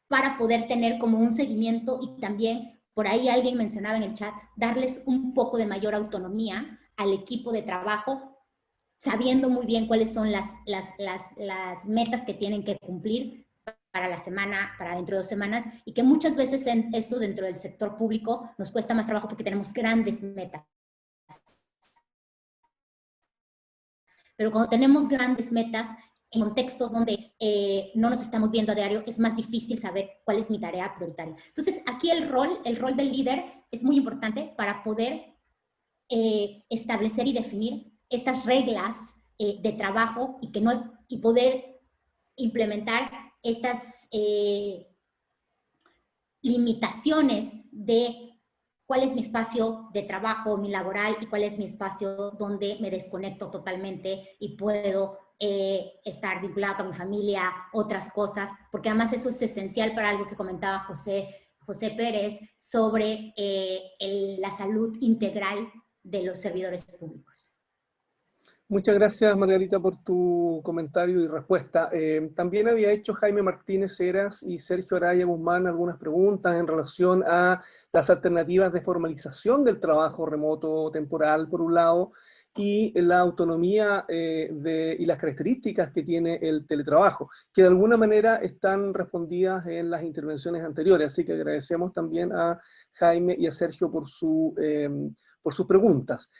para poder tener como un seguimiento, y también, por ahí alguien mencionaba en el chat, darles un poco de mayor autonomía al equipo de trabajo, sabiendo muy bien cuáles son las metas que tienen que cumplir para la semana, para dentro de 2 semanas, y que muchas veces eso dentro del sector público nos cuesta más trabajo porque tenemos grandes metas. Pero cuando tenemos grandes metas, en contextos donde no nos estamos viendo a diario, es más difícil saber cuál es mi tarea prioritaria. Entonces, aquí el rol del líder es muy importante para poder establecer y definir estas reglas de trabajo, y poder implementar estas limitaciones de cuál es mi espacio de trabajo, mi laboral, y cuál es mi espacio donde me desconecto totalmente y puedo estar vinculado con mi familia, otras cosas, porque además eso es esencial para algo que comentaba José Pérez sobre la salud integral de los servidores públicos. Muchas gracias, Margarita, por tu comentario y respuesta. También había hecho Jaime Martínez Heras y Sergio Araya Guzmán algunas preguntas en relación a las alternativas de formalización del trabajo remoto temporal, por un lado, y la autonomía y las características que tiene el teletrabajo, que de alguna manera están respondidas en las intervenciones anteriores. Así que agradecemos también a Jaime y a Sergio por sus preguntas.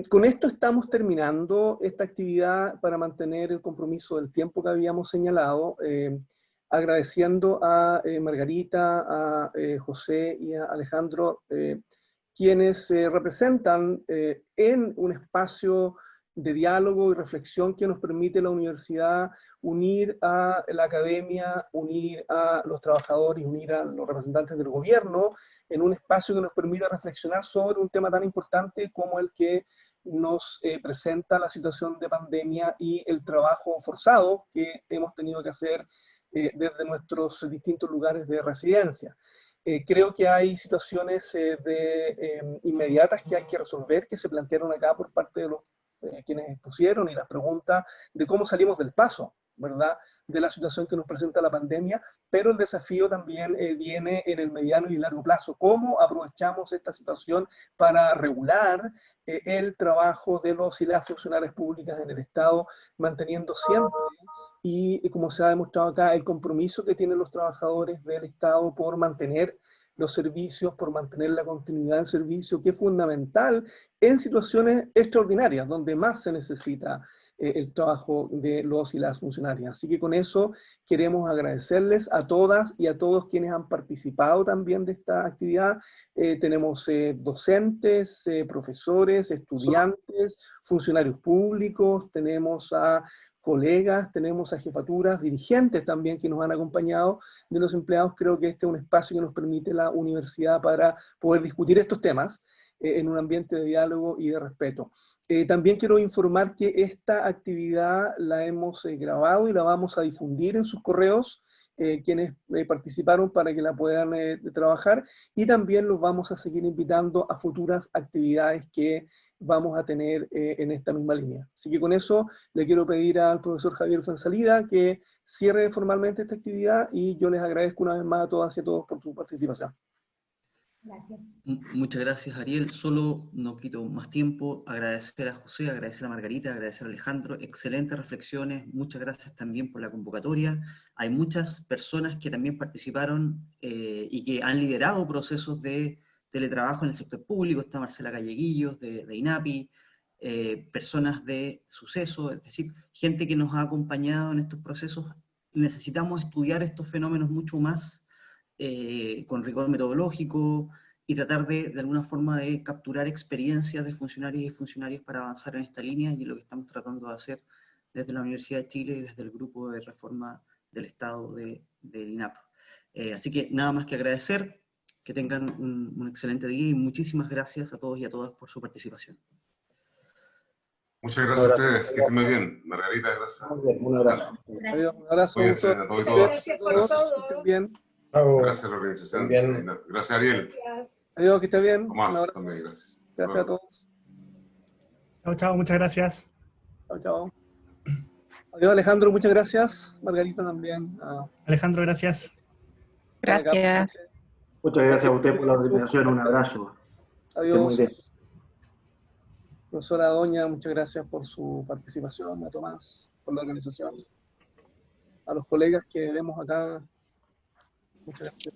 Con esto estamos terminando esta actividad para mantener el compromiso del tiempo que habíamos señalado, agradeciendo a Margarita, a José y a Alejandro, quienes representan en un espacio de diálogo y reflexión que nos permite la universidad unir a la academia, unir a los trabajadores, unir a los representantes del gobierno, en un espacio que nos permita reflexionar sobre un tema tan importante como el que nos presenta la situación de pandemia y el trabajo forzado que hemos tenido que hacer desde nuestros distintos lugares de residencia. Creo que hay situaciones inmediatas que hay que resolver, que se plantearon acá por parte de los quienes expusieron, y las preguntas de cómo salimos del paso, ¿verdad?, de la situación que nos presenta la pandemia, pero el desafío también viene en el mediano y largo plazo. ¿Cómo aprovechamos esta situación para regular el trabajo de los y las funcionarias públicas en el Estado, manteniendo siempre, y como se ha demostrado acá, el compromiso que tienen los trabajadores del Estado por mantener los servicios, por mantener la continuidad del servicio, que es fundamental en situaciones extraordinarias, donde más se necesita el trabajo de los y las funcionarias. Así que con eso queremos agradecerles a todas y a todos quienes han participado también de esta actividad. Tenemos docentes, profesores, estudiantes, funcionarios públicos, tenemos a colegas, tenemos a jefaturas, dirigentes también que nos han acompañado de los empleados. Creo que este es un espacio que nos permite la universidad para poder discutir estos temas en un ambiente de diálogo y de respeto. También quiero informar que esta actividad la hemos grabado y la vamos a difundir en sus correos, quienes participaron, para que la puedan trabajar, y también los vamos a seguir invitando a futuras actividades que vamos a tener en esta misma línea. Así que con eso le quiero pedir al profesor Javier Fuenzalida que cierre formalmente esta actividad, y yo les agradezco una vez más a todas y a todos por su participación. Gracias. Muchas gracias, Ariel. Solo no quito más tiempo. Agradecer a José, agradecer a Margarita, agradecer a Alejandro. Excelentes reflexiones. Muchas gracias también por la convocatoria. Hay muchas personas que también participaron y que han liderado procesos de teletrabajo en el sector público. Está Marcela Galleguillos de INAPI, personas de Suceso, es decir, gente que nos ha acompañado en estos procesos. Necesitamos estudiar estos fenómenos mucho más con rigor metodológico, y tratar de alguna forma de capturar experiencias de funcionarios y funcionarias para avanzar en esta línea, y es lo que estamos tratando de hacer desde la Universidad de Chile y desde el Grupo de Reforma del Estado del INAP. Así que nada más que agradecer. Que tengan un excelente día y muchísimas gracias a todos y a todas por su participación. Muchas gracias a ustedes, que estén muy bien. Margarita, gracias. Un abrazo. Adiós, un abrazo. Cuídense a todos y todas. Gracias a todos. Que estén bien. Gracias a la organización. Gracias, Ariel. Adiós, que esté bien. Un Tomás, abrazo. también, gracias. Gracias a todos. Chao, chao, muchas gracias. Chao, chao. Adiós, Alejandro, muchas gracias. Margarita también. Alejandro, gracias. Gracias. Muchas gracias a usted por la organización. Un abrazo. Adiós. Profesora Doña, muchas gracias por su participación. A Tomás, por la organización. A los colegas que vemos acá, muchas gracias.